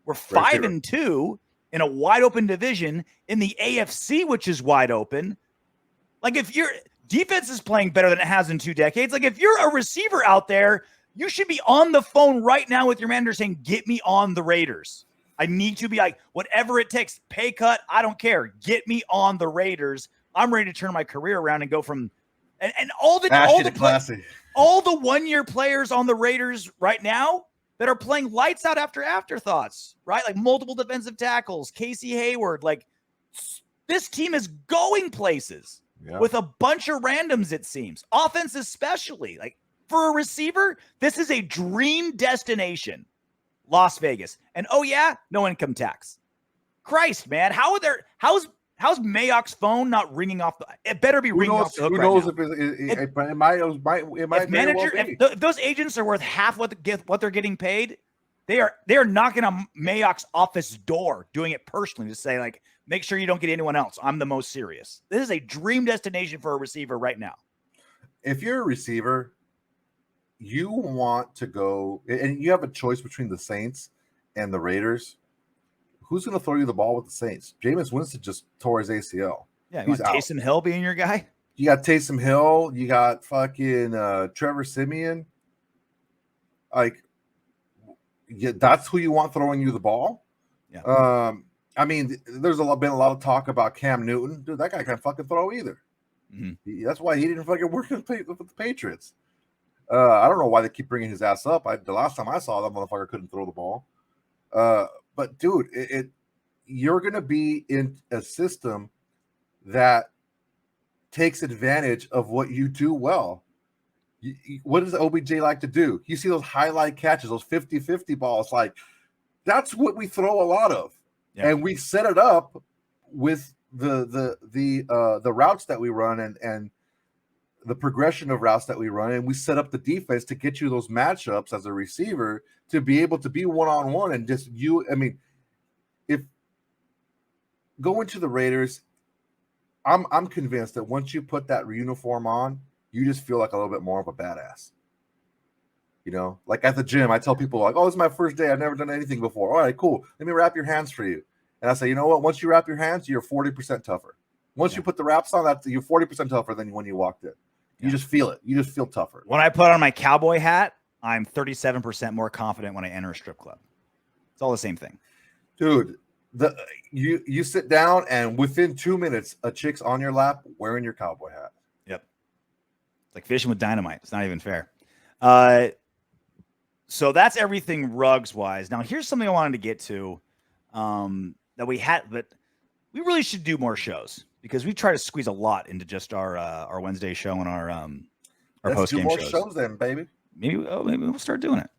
Speaker 1: We're 5-2 in a wide open division in the AFC, which is wide open. Like if your defense is playing better than it has in 2 decades, like if you're a receiver out there, you should be on the phone right now with your manager saying, get me on the Raiders. I need to be like, whatever it takes, pay cut, I don't care. Get me on the Raiders. I'm ready to turn my career around and go from and all the 1-year players on the Raiders right now that are playing lights out after afterthoughts, right? Like multiple defensive tackles, Casey Hayward. Like this team is going places with a bunch of randoms, it seems. Offense especially. Like for a receiver, this is a dream destination. Las Vegas. And no income tax. Christ, man. How's Mayock's phone not ringing off? It better be ringing off the hook. Who knows if
Speaker 2: it might manager,
Speaker 1: if those agents are worth half what they're getting paid, they are knocking on Mayock's office door, doing it personally to say, like, make sure you don't get anyone else. I'm the most serious. This is a dream destination for a receiver right now.
Speaker 2: If you're a receiver, you want to go, and you have a choice between the Saints and the Raiders. Who's going to throw you the ball with the Saints? Jameis Winston just tore his ACL.
Speaker 1: Yeah, you want Taysom Hill being your guy?
Speaker 2: You got Taysom Hill. You got fucking Trevor Siemian. Like, that's who you want throwing you the ball?
Speaker 1: Yeah.
Speaker 2: I mean, there's been a lot of talk about Cam Newton. Dude, that guy can't fucking throw either. Mm-hmm. That's why he didn't fucking work with the Patriots. I don't know why they keep bringing his ass up. The last time I saw that motherfucker couldn't throw the ball. But dude, you're going to be in a system that takes advantage of what you do well. What does OBJ like to do? You see those highlight catches, those 50-50 balls. Like, that's what we throw a lot of. Yeah. And we set it up with the routes that we run and the progression of routes that we run, and we set up the defense to get you those matchups as a receiver to be able to be one-on-one and just you. I mean, if going to the Raiders, I'm convinced that once you put that uniform on, you just feel like a little bit more of a badass. You know, like at the gym, I tell people like, "Oh, this is my first day. I've never done anything before. All right, cool. Let me wrap your hands for you." And I say, you know what? Once you wrap your hands, you're 40% tougher. Once you put the wraps on, you're 40% tougher than when you walked in. You just feel it. You just feel tougher.
Speaker 1: When I put on my cowboy hat, I'm 37% more confident when I enter a strip club. It's all the same thing.
Speaker 2: Dude, you sit down and within 2 minutes, a chick's on your lap wearing your cowboy hat.
Speaker 1: Yep. It's like fishing with dynamite. It's not even fair. So that's everything Ruggs-wise. Now, here's something I wanted to get to that we really should do more shows because we try to squeeze a lot into just our Wednesday show and our post-game shows.
Speaker 2: Let's do more shows then, baby.
Speaker 1: Maybe we'll start doing it.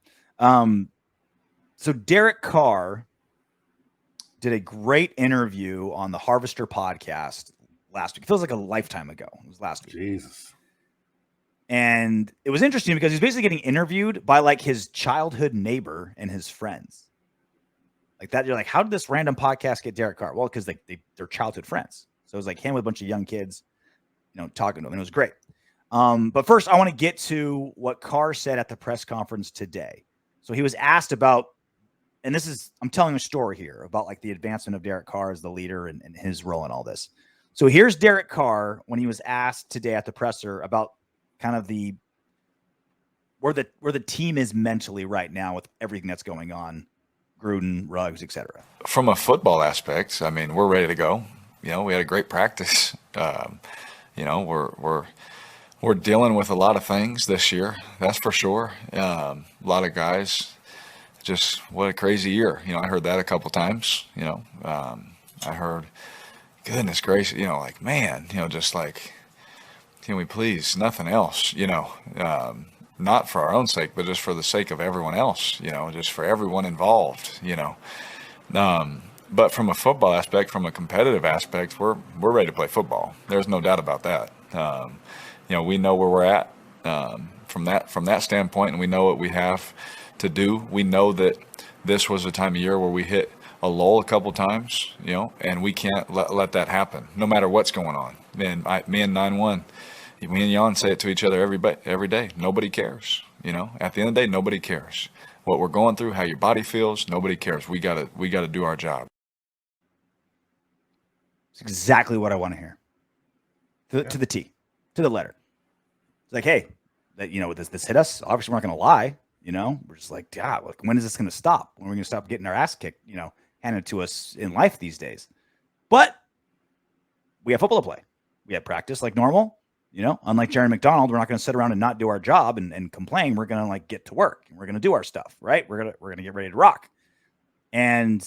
Speaker 1: So Derek Carr did a great interview on the Harvester podcast last week. It feels like a lifetime ago. It was last week.
Speaker 2: Jesus.
Speaker 1: And it was interesting because he's basically getting interviewed by like his childhood neighbor and his friends. Like that, you're like, how did this random podcast get Derek Carr? Well, because they're childhood friends. So it was like him with a bunch of young kids, talking to him. And it was great. But first, I want to get to what Carr said at the press conference today. So he was asked about, and I'm telling a story here about like the advancement of Derek Carr as the leader and his role in all this. So here's Derek Carr when he was asked today at the presser about kind of the where the team is mentally right now with everything that's going on, Gruden, Ruggs, etc.
Speaker 4: From a football aspect, I mean, we're ready to go. You know, we had a great practice. You know, we're dealing with a lot of things this year. That's for sure. A lot of guys, just what a crazy year. You know, I heard that a couple times. You know, I heard, goodness gracious. You know, like, man. You know, just like, can we please nothing else? You know. Not for our own sake, but just for the sake of everyone else, you know, just for everyone involved, you know. But from a football aspect, from a competitive aspect, we're ready to play football. There's no doubt about that. You know, we know where we're at from that standpoint, and we know what we have to do. We know that this was a time of year where we hit a lull a couple times, you know, and we can't let that happen, no matter what's going on. And me and 9-1. Me and Jan say it to each other every day. Nobody cares. You know, at the end of the day, nobody cares. What we're going through, how your body feels, nobody cares. We gotta do our job.
Speaker 1: It's exactly what I want to hear. To the T, to the letter. It's like, hey, that, you know, this hit us. Obviously, we're not going to lie. You know, we're just like, yeah, look, when is this going to stop? When are we going to stop getting our ass kicked, you know, handed to us in life these days? But we have football to play. We have practice like normal. You know, unlike Jerry McDonald, we're not going to sit around and not do our job and complain. We're going to like get to work. We're going to do our stuff, right? We're going to get ready to rock. And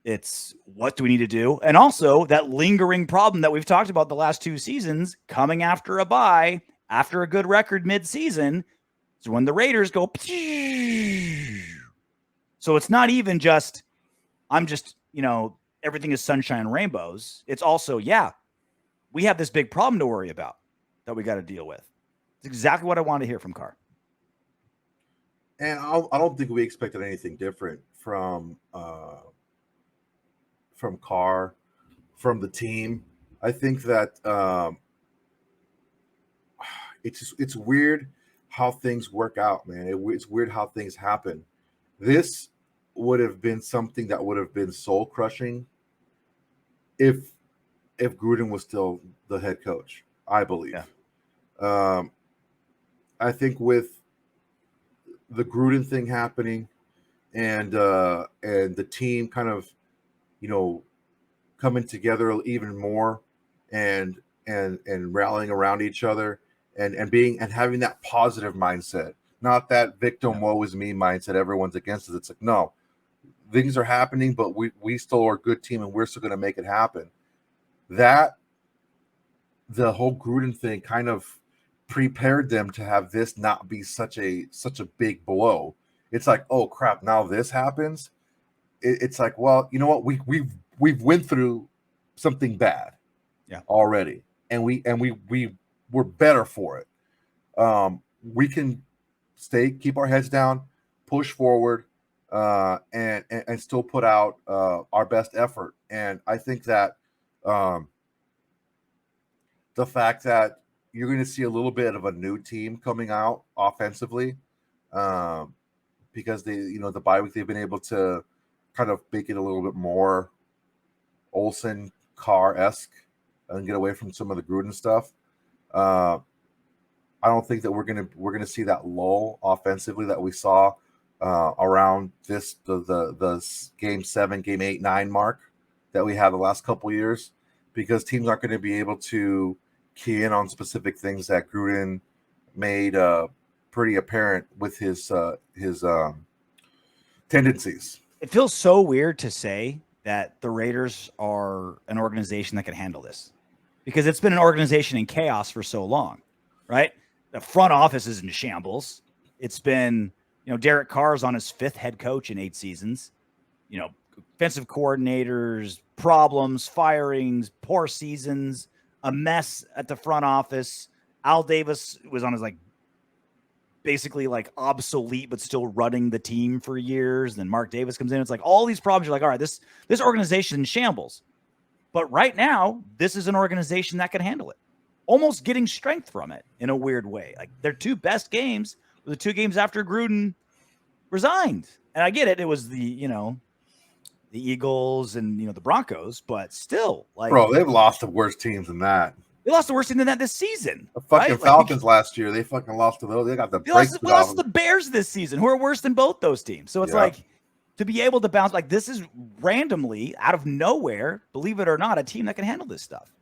Speaker 1: it's what do we need to do? And also that lingering problem that we've talked about the last 2 seasons, coming after a bye, after a good record mid-season, is when the Raiders go. So it's not even just, I'm just, you know, everything is sunshine and rainbows. It's also, yeah, we have this big problem to worry about that we got to deal with. It's exactly what I want to hear from Carr.
Speaker 2: And I don't think we expected anything different from Carr, from the team. I think that it's weird how things work out, man. It's weird how things happen. This would have been something that would have been soul crushing if Gruden was still the head coach, I believe. Yeah. I think with the Gruden thing happening and the team kind of, you know, coming together even more and rallying around each other and having that positive mindset, not that victim woe is me mindset. Everyone's against us. It's like, no, things are happening, but we still are a good team and we're still going to make it happen. That the whole Gruden thing kind of prepared them to have this not be such a big blow. It's like, oh crap, now this happens. It's like, well, you know what, we've went through something bad, already, and we're better for it. We can keep our heads down, push forward, and still put out our best effort. And I think that the fact that you're going to see a little bit of a new team coming out offensively, because the bye week they've been able to kind of make it a little bit more Olsen Carr-esque and get away from some of the Gruden stuff. I don't think that we're gonna see that lull offensively that we saw around the game 7, game 8, 9 mark that we had the last couple of years, because teams aren't going to be able to key in on specific things that Gruden made pretty apparent with his tendencies.
Speaker 1: It feels so weird to say that the Raiders are an organization that can handle this, because it's been an organization in chaos for so long, right? The front office is in shambles. It's been, Derek Carr's on his 5th head coach in 8 seasons. Offensive coordinators, problems, firings, poor seasons, a mess at the front office. Al Davis was on his basically obsolete, but still running the team for years. Then Mark Davis comes in. It's like all these problems. You're like, all right, this organization in shambles. But right now, this is an organization that can handle it, almost getting strength from it in a weird way. Like their 2 best games were the 2 games after Gruden resigned. And I get it. It was the Eagles and, the Broncos, but still,
Speaker 2: bro, they've lost to worse teams than that.
Speaker 1: They lost the worst team than that this season.
Speaker 2: The fucking
Speaker 1: right?
Speaker 2: Falcons last year, they fucking lost to those. They got the
Speaker 1: We lost
Speaker 2: breakthrough off
Speaker 1: to
Speaker 2: them.
Speaker 1: the Bears this season, who are worse than both those teams. So it's like to be able to bounce like this is randomly out of nowhere, believe it or not, a team that can handle this stuff.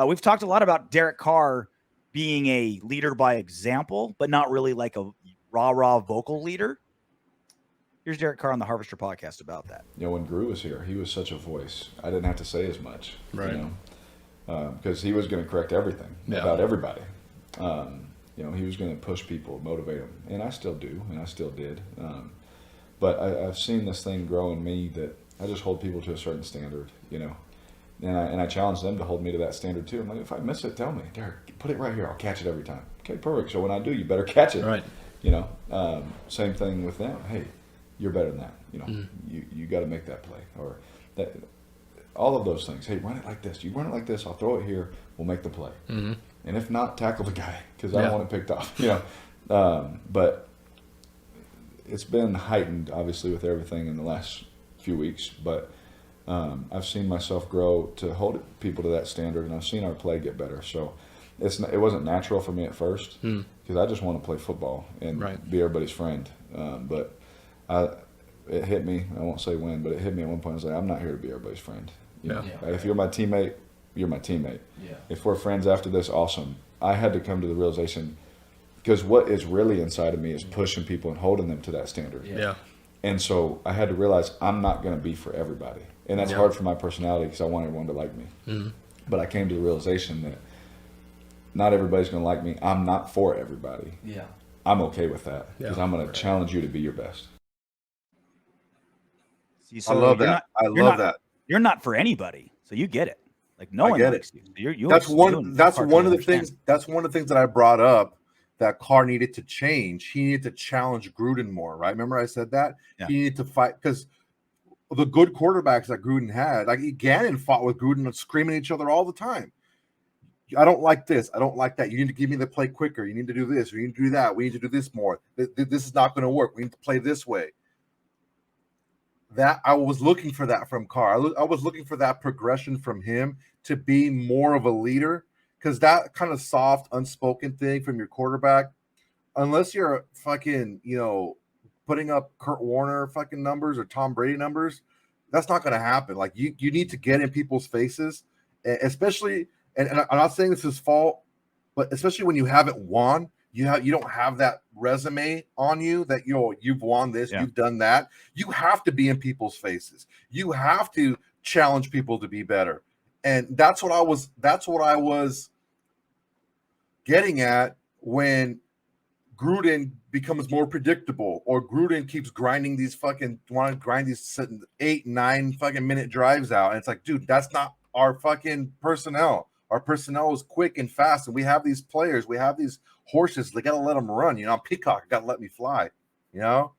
Speaker 1: We've talked a lot about Derek Carr being a leader by example, but not really like a rah-rah vocal leader. Here's Derek Carr on the Harvester podcast about that.
Speaker 5: You know, when Gru was here, he was such a voice. I didn't have to say as much, right? You know, because he was going to correct everything about everybody. You know, he was going to push people, motivate them, and I still do, and I still did. But I've seen this thing grow in me that I just hold people to a certain standard, you know, and I challenge them to hold me to that standard too. I'm like, if I miss it, tell me, Derek, put it right here. I'll catch it every time. Okay, perfect. So when I do, you better catch it.
Speaker 6: Right.
Speaker 5: You know, same thing with them. Hey, you're better than that. You know, you got to make that play or that. All of those things. Hey, run it like this. You run it like this. I'll throw it here. We'll make the play. And if not, tackle the guy because I don't want it picked off. You know, but it's been heightened obviously with everything in the last few weeks. But I've seen myself grow to hold people to that standard, and I've seen our play get better. So it wasn't natural for me at first because I just want to play football and be everybody's friend. But it hit me. I won't say when, but it hit me at one point. I was like, I'm not here to be everybody's friend. You know? If you're my teammate, you're my teammate. If we're friends after this, awesome. I had to come to the realization because what is really inside of me is pushing people and holding them to that standard. And so I had to realize I'm not going to be for everybody. And that's hard for my personality because I want everyone to like me. But I came to the realization that not everybody's going to like me. I'm not for everybody. I'm okay with that because I'm going to challenge you to be your best.
Speaker 1: See, so
Speaker 2: I love that. I love that.
Speaker 1: You're not for anybody, so you get it. Like no one likes you.
Speaker 2: That's one of the things. That's one of the things that I brought up that Carr needed to change. He needed to challenge Gruden more. Right? Remember I said that he needed to fight because the good quarterbacks that Gruden had, like Gannon fought with Gruden and screaming at each other all the time. I don't like this. I don't like that. You need to give me the play quicker. You need to do this. Or you need to do that. We need to do this more. This is not going to work. We need to play this way. That I was looking for that from Carr. I was looking for that progression from him to be more of a leader because that kind of soft, unspoken thing from your quarterback, unless you're fucking, you know, putting up Kurt Warner fucking numbers or Tom Brady numbers, that's not going to happen. Like you need to get in people's faces, especially. And I'm not saying this is fault, but especially when you haven't won, you don't have that resume on you that you've won this, you've done that. You have to be in people's faces. You have to challenge people to be better. And that's what I was getting at when Gruden becomes more predictable or Gruden keeps grinding these 8, 9 fucking minute drives out. And it's like, dude, that's not our fucking personnel. Our personnel is quick and fast, and we have these players. We have these horses. They got to let them run. You know, I'm Peacock. Got to let me fly. You know,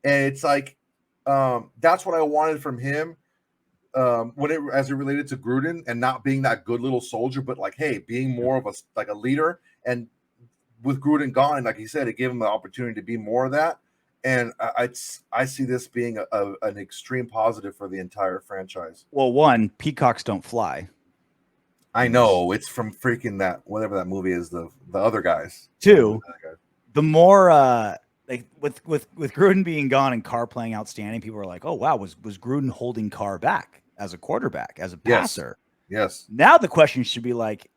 Speaker 2: and it's like that's what I wanted from him as it related to Gruden and not being that good little soldier, but like, hey, being more of a leader. And with Gruden gone, and like he said, it gave him the opportunity to be more of that. And I see this being an extreme positive for the entire franchise.
Speaker 1: Well, one, peacocks don't fly.
Speaker 2: I know it's from freaking that whatever that movie is, the other guys.
Speaker 1: Two, the more like with Gruden being gone and Carr playing outstanding, people are like, oh wow, was Gruden holding Carr back as a quarterback, as a passer?
Speaker 2: Yes.
Speaker 1: Now the question should be like,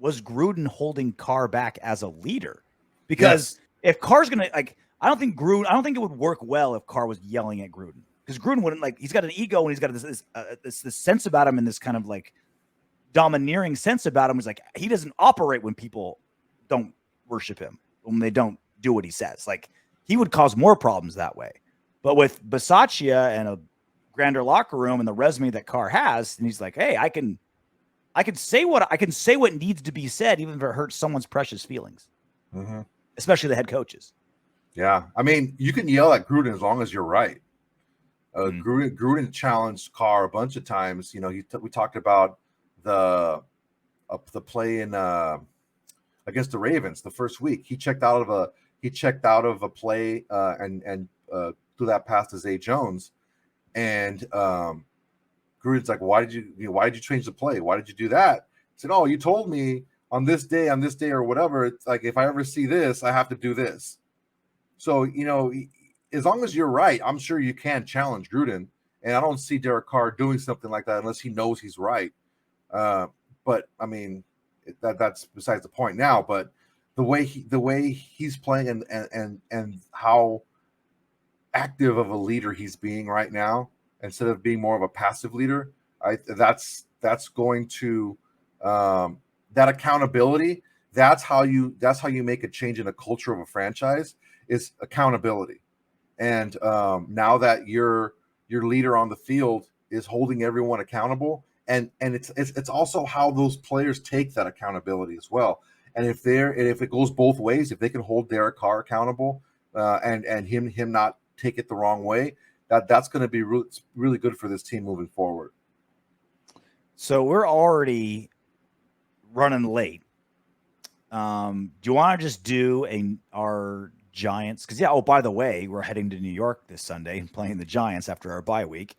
Speaker 1: was Gruden holding Carr back as a leader? Because if Carr's gonna I don't think it would work well if Carr was yelling at Gruden because Gruden wouldn't he's got an ego and he's got this sense about him and this kind of like domineering sense about him. Was like he doesn't operate when people don't worship him, when they don't do what he says. Like he would cause more problems that way. But with Bisaccia and a grander locker room and the resume that Carr has, and he's like, hey, I can say what needs to be said, even if it hurts someone's precious feelings, especially the head coaches.
Speaker 2: Yeah, I mean, you can yell at Gruden as long as you're right. Gruden challenged Carr a bunch of times. You know, we talked about the play in against the Ravens the first week. He checked out of a play and threw that pass to Zay Jones, and Gruden's like, why did you change the play? Why did you do that? He said, oh, you told me on this day, or whatever, it's like, if I ever see this, I have to do this. So, as long as you're right, I'm sure you can challenge Gruden. And I don't see Derek Carr doing something like that unless he knows he's right. But I mean, that's besides the point now. But the way he's playing and how active of a leader he's being right now, instead of being more of a passive leader, that's going to that accountability. That's how you make a change in a culture of a franchise, is accountability. And now that your leader on the field is holding everyone accountable, and it's also how those players take that accountability as well. And if it goes both ways, if they can hold Derek Carr accountable, and him not take it the wrong way, that's going to be really good for this team moving forward.
Speaker 1: So we're already running late. Do you want to just do our Giants? Because by the way, we're heading to New York this Sunday and playing the Giants after our bye week.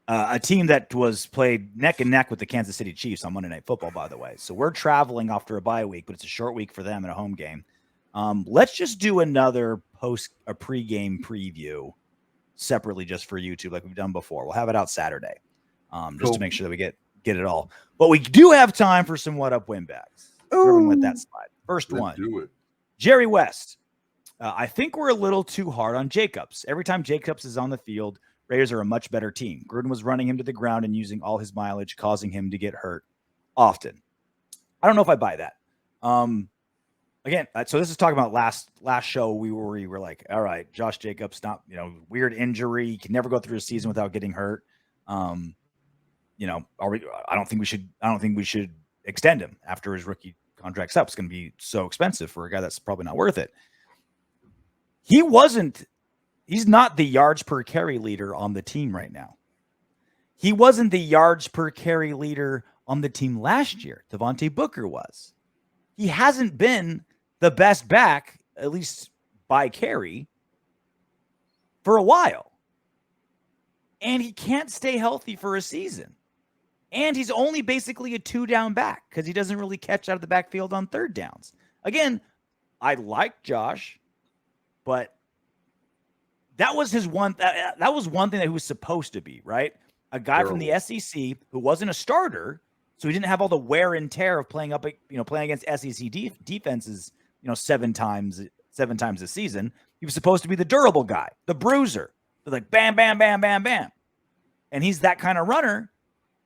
Speaker 1: A team that was played neck and neck with the Kansas City Chiefs on Monday Night Football, by the way. So we're traveling after a bye week, but it's a short week for them and a home game. Let's just do another pregame preview separately just for YouTube, like we've done before. We'll have it out Saturday, just to make sure that we get it all. But we do have time for some What Up Windbags. Everyone let that slide. First one.
Speaker 2: Do it.
Speaker 1: Jerry West. I think we're a little too hard on Jacobs. Every time Jacobs is on the field, Raiders are a much better team. Gruden was running him to the ground and using all his mileage, causing him to get hurt often. I don't know if I buy that. Again, so this is talking about last show. We were like, all right, Josh Jacobs, not weird injury, he can never go through a season without getting hurt. I don't think we should extend him after his rookie contract's up. It's going to be so expensive for a guy that's probably not worth it. He's not the yards per carry leader on the team right now. He wasn't the yards per carry leader on the team last year. Devontae Booker was. He hasn't been the best back, at least by carry, for a while. And he can't stay healthy for a season. And he's only basically a 2-down back because he doesn't really catch out of the backfield on third downs. Again, I like Josh, but that was his one. That was one thing that he was supposed to be, right? A guy from the SEC who wasn't a starter, so he didn't have all the wear and tear of playing against SEC defenses, 7 times a season. He was supposed to be the durable guy, the bruiser, like bam, bam, bam, bam, bam, and he's that kind of runner,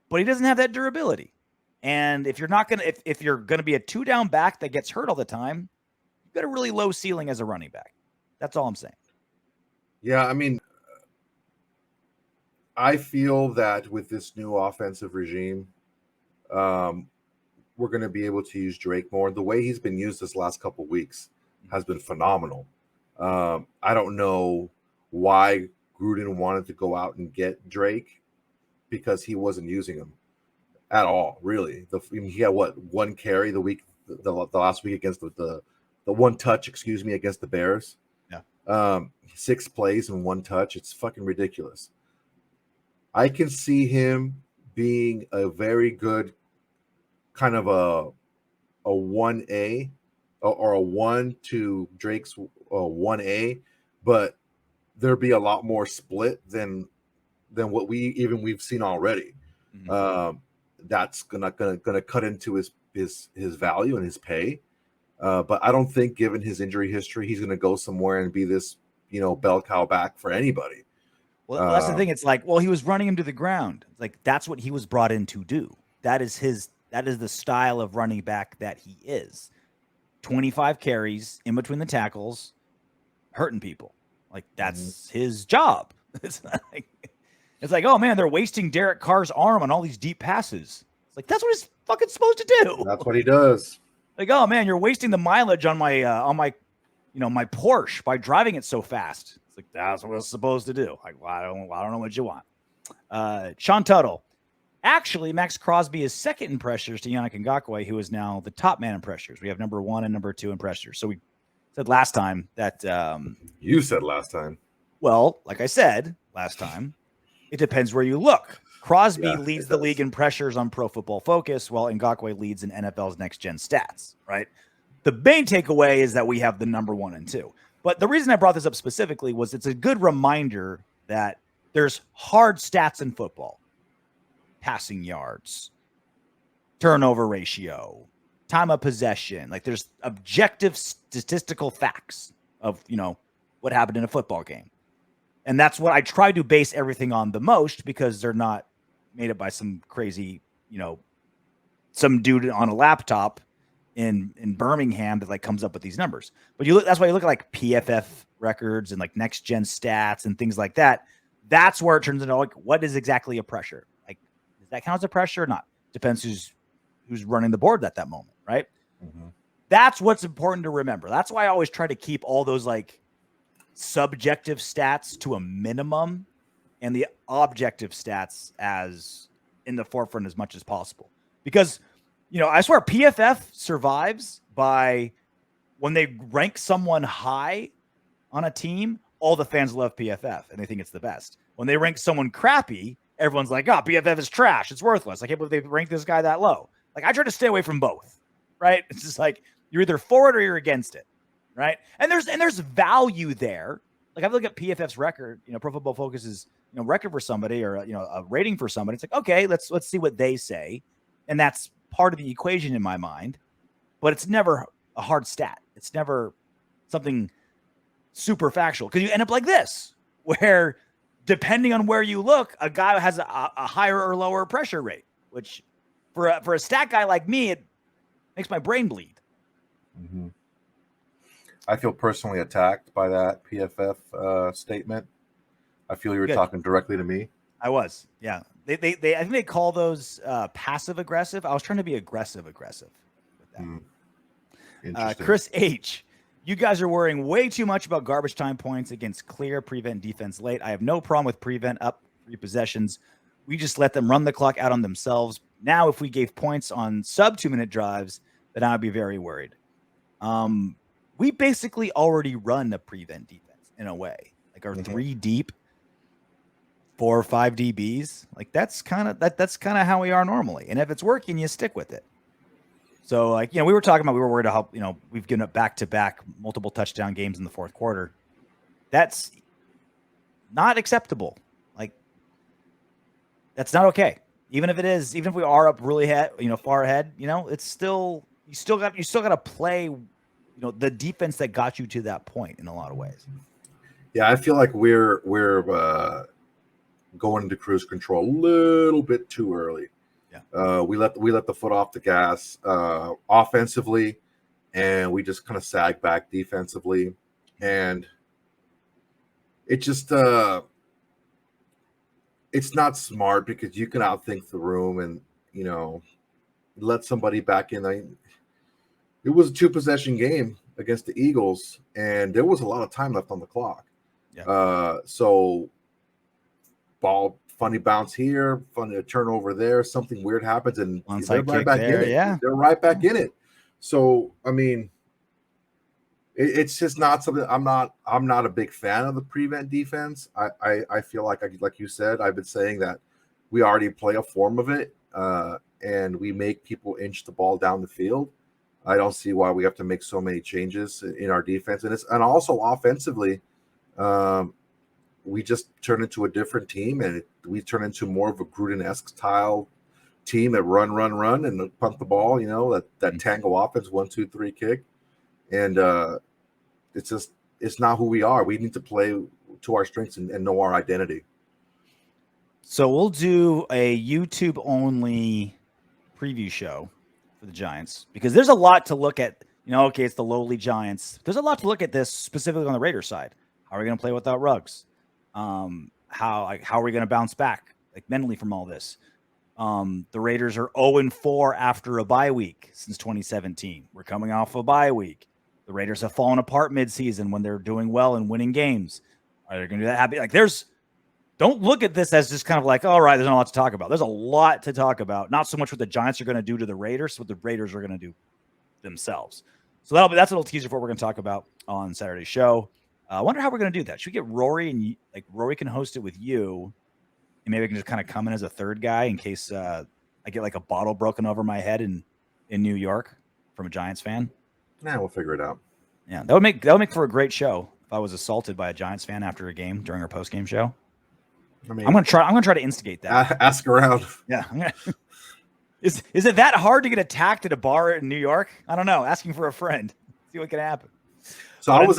Speaker 1: but he doesn't have that durability. And if you're gonna be a 2-down back that gets hurt all the time, you've got a really low ceiling as a running back. That's all I'm saying.
Speaker 2: Yeah, I mean, I feel that with this new offensive regime, we're going to be able to use Drake more. The way he's been used this last couple of weeks has been phenomenal. I don't know why Gruden wanted to go out and get Drake, because he wasn't using him at all, really. He had one carry the last week against the one touch, against the Bears. 6 plays and 1 touch. It's fucking ridiculous. I can see him being a very good kind of a 1A or a 1 to Drake's 1A, but there'd be a lot more split than what we've seen already. Mm-hmm. That's gonna cut into his value and his pay. But I don't think, given his injury history, he's going to go somewhere and be this, bell cow back for anybody.
Speaker 1: Well, that's the thing. It's like, he was running him to the ground. Like, that's what he was brought in to do. That is the style of running back that he is. 25 carries in between the tackles, hurting people. Like, that's his job. It's like, oh man, they're wasting Derek Carr's arm on all these deep passes. It's like, that's what he's fucking supposed to do.
Speaker 2: That's what he does.
Speaker 1: Like, oh man, you're wasting the mileage on my my Porsche by driving it so fast. It's like, that's what it's supposed to do. Like, well, I don't know what you want. Sean Tuttle. Actually, Max Crosby is second in pressures to Yannick Ngakoue, who is now the top man in pressures. We have number 1 and number 2 in pressures. So we said last time that
Speaker 2: you said last time.
Speaker 1: Well, like I said last time, it depends where you look. Crosby leads the league in pressures on Pro Football Focus, while Ngakoue leads in NFL's next-gen stats, right? The main takeaway is that we have the number 1 and 2. But the reason I brought this up specifically was it's a good reminder that there's hard stats in football. Passing yards, turnover ratio, time of possession. Like there's objective statistical facts of, what happened in a football game. And that's what I try to base everything on the most, because they're not made up by some crazy, some dude on a laptop in Birmingham that like comes up with these numbers. But that's why you look at like PFF records and like next gen stats and things like that. That's where it turns into like, what is exactly a pressure? Like, does that count as a pressure or not? Depends who's running the board at that moment, right? Mm-hmm. That's what's important to remember. That's why I always try to keep all those like subjective stats to a minimum and the objective stats as in the forefront as much as possible. Because, I swear PFF survives by when they rank someone high on a team, all the fans love PFF and they think it's the best. When they rank someone crappy, everyone's like, PFF is trash. It's worthless. I can't believe they ranked this guy that low. Like, I try to stay away from both, right? It's just like, you're either for it or you're against it, right? And there's value there. Like, I look at PFF's record, Pro Football Focus is, record for somebody or, a rating for somebody. It's like, okay, let's see what they say. And that's part of the equation in my mind, but it's never a hard stat. It's never something super factual, because you end up like this, where depending on where you look, a guy has a higher or lower pressure rate, which for a stat guy like me, it makes my brain bleed.
Speaker 2: Mm-hmm. I feel personally attacked by that PFF statement. I feel you were talking directly to me.
Speaker 1: I was, yeah. They I think they call those passive aggressive. I was trying to be aggressive with that.
Speaker 2: Interesting.
Speaker 1: Chris H. You guys are worrying way too much about garbage time points against clear prevent defense late. I have no problem with prevent up 3 possessions. We just let them run the clock out on themselves. Now, if we gave points on sub 2-minute drives, then I'd be very worried. We basically already run a prevent defense in a way, like our 3 deep, 4 or 5 DBs. Like that's kind of how we are normally. And if it's working, you stick with it. So, like, we were talking about, we were worried about how, we've given up back-to-back multiple touchdown games in the fourth quarter. That's not acceptable. Like, that's not okay. Even if we are up really far ahead, it's still, you still got to play, the defense that got you to that point in a lot of ways.
Speaker 2: Yeah, I feel like we're going into cruise control a little bit too early. Yeah. We let the foot off the gas offensively, and we just kind of sag back defensively, and it just it's not smart, because you can outthink the room and let somebody back in. It was a 2-possession game against the Eagles, and there was a lot of time left on the clock. Yeah. So funny bounce here, funny turnover there, something weird happens, and they're right back in it.
Speaker 1: Yeah.
Speaker 2: They're right back in it. So, I mean, it's just not something. I'm not a big fan of the prevent defense. I feel like you said, I've been saying that we already play a form of it, and we make people inch the ball down the field. I don't see why we have to make so many changes in our defense, and also offensively. We just turn into a different team, and we turn into more of a Gruden-esque style team that run, and punt the ball, that tango offense, 1, 2, 3 kick. And it's not who we are. We need to play to our strengths and know our identity.
Speaker 1: So we'll do a YouTube only preview show for the Giants, because there's a lot to look at. Okay, it's the lowly Giants. There's a lot to look at this specifically on the Raiders side. How are we going to play without Ruggs? How are we going to bounce back mentally from all this? The Raiders are 0-4 after a bye week since 2017. We're coming off a bye week. The Raiders have fallen apart midseason when they're doing well and winning games. Are they going to do that happy? Don't look at this as just kind of like, all right, there's not a lot to talk about. There's a lot to talk about. Not so much what the Giants are going to do to the Raiders, what the Raiders are going to do themselves. So that's a little teaser for what we're going to talk about on Saturday's show. I wonder how we're going to do that. Should we get Rory, and Rory can host it with you, and maybe I can just kind of come in as a third guy in case I get like a bottle broken over my head in New York from a Giants fan.
Speaker 2: Nah, we'll figure it out.
Speaker 1: Yeah, that would make for a great show if I was assaulted by a Giants fan after a game during our post game show.
Speaker 2: I mean,
Speaker 1: I'm gonna try to instigate that.
Speaker 2: Ask around.
Speaker 1: Yeah. Is it that hard to get attacked at a bar in New York? I don't know. Asking for a friend. See what can happen.
Speaker 2: So I was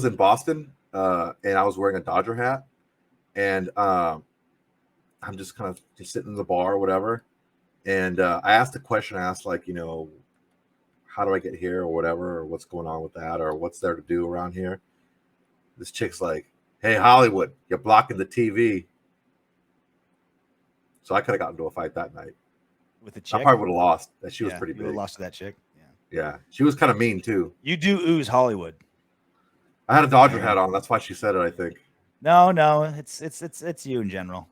Speaker 2: in Boston, and I was wearing a Dodger hat, and I'm just kind of just sitting in the bar or whatever, and I asked a question. I asked, like, how do I get here or whatever, or what's going on with that, or what's there to do around here. This chick's like, "Hey, Hollywood, you're blocking the TV." So I could have gotten into a fight that night.
Speaker 1: With the chick?
Speaker 2: I probably would have lost. That she was pretty
Speaker 1: You
Speaker 2: big.
Speaker 1: would have lost to that chick.
Speaker 2: Yeah, she was kind of mean too.
Speaker 1: You do ooze Hollywood.
Speaker 2: I had a Dodger hat on. That's why she said it, I think.
Speaker 1: No, it's you in general.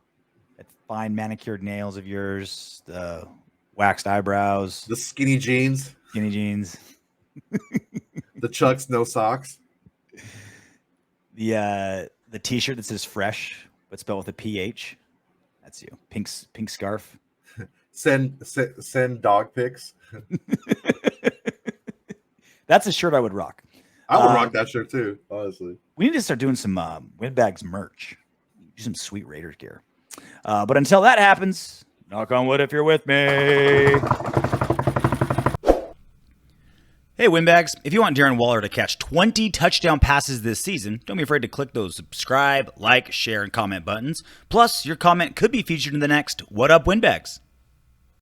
Speaker 1: It's fine manicured nails of yours, the waxed eyebrows,
Speaker 2: The skinny jeans, the Chucks, no socks.
Speaker 1: the T-shirt that says "fresh" but spelled with a PH. That's you. Pink scarf.
Speaker 2: Send dog pics.
Speaker 1: That's a shirt I would rock.
Speaker 2: I would rock that shirt too, honestly.
Speaker 1: We need to start doing some Windbags merch. Do some sweet Raiders gear. But until that happens, knock on wood if you're with me. Hey, Windbags, if you want Darren Waller to catch 20 touchdown passes this season, don't be afraid to click those subscribe, like, share, and comment buttons. Plus, your comment could be featured in the next What Up, Windbags?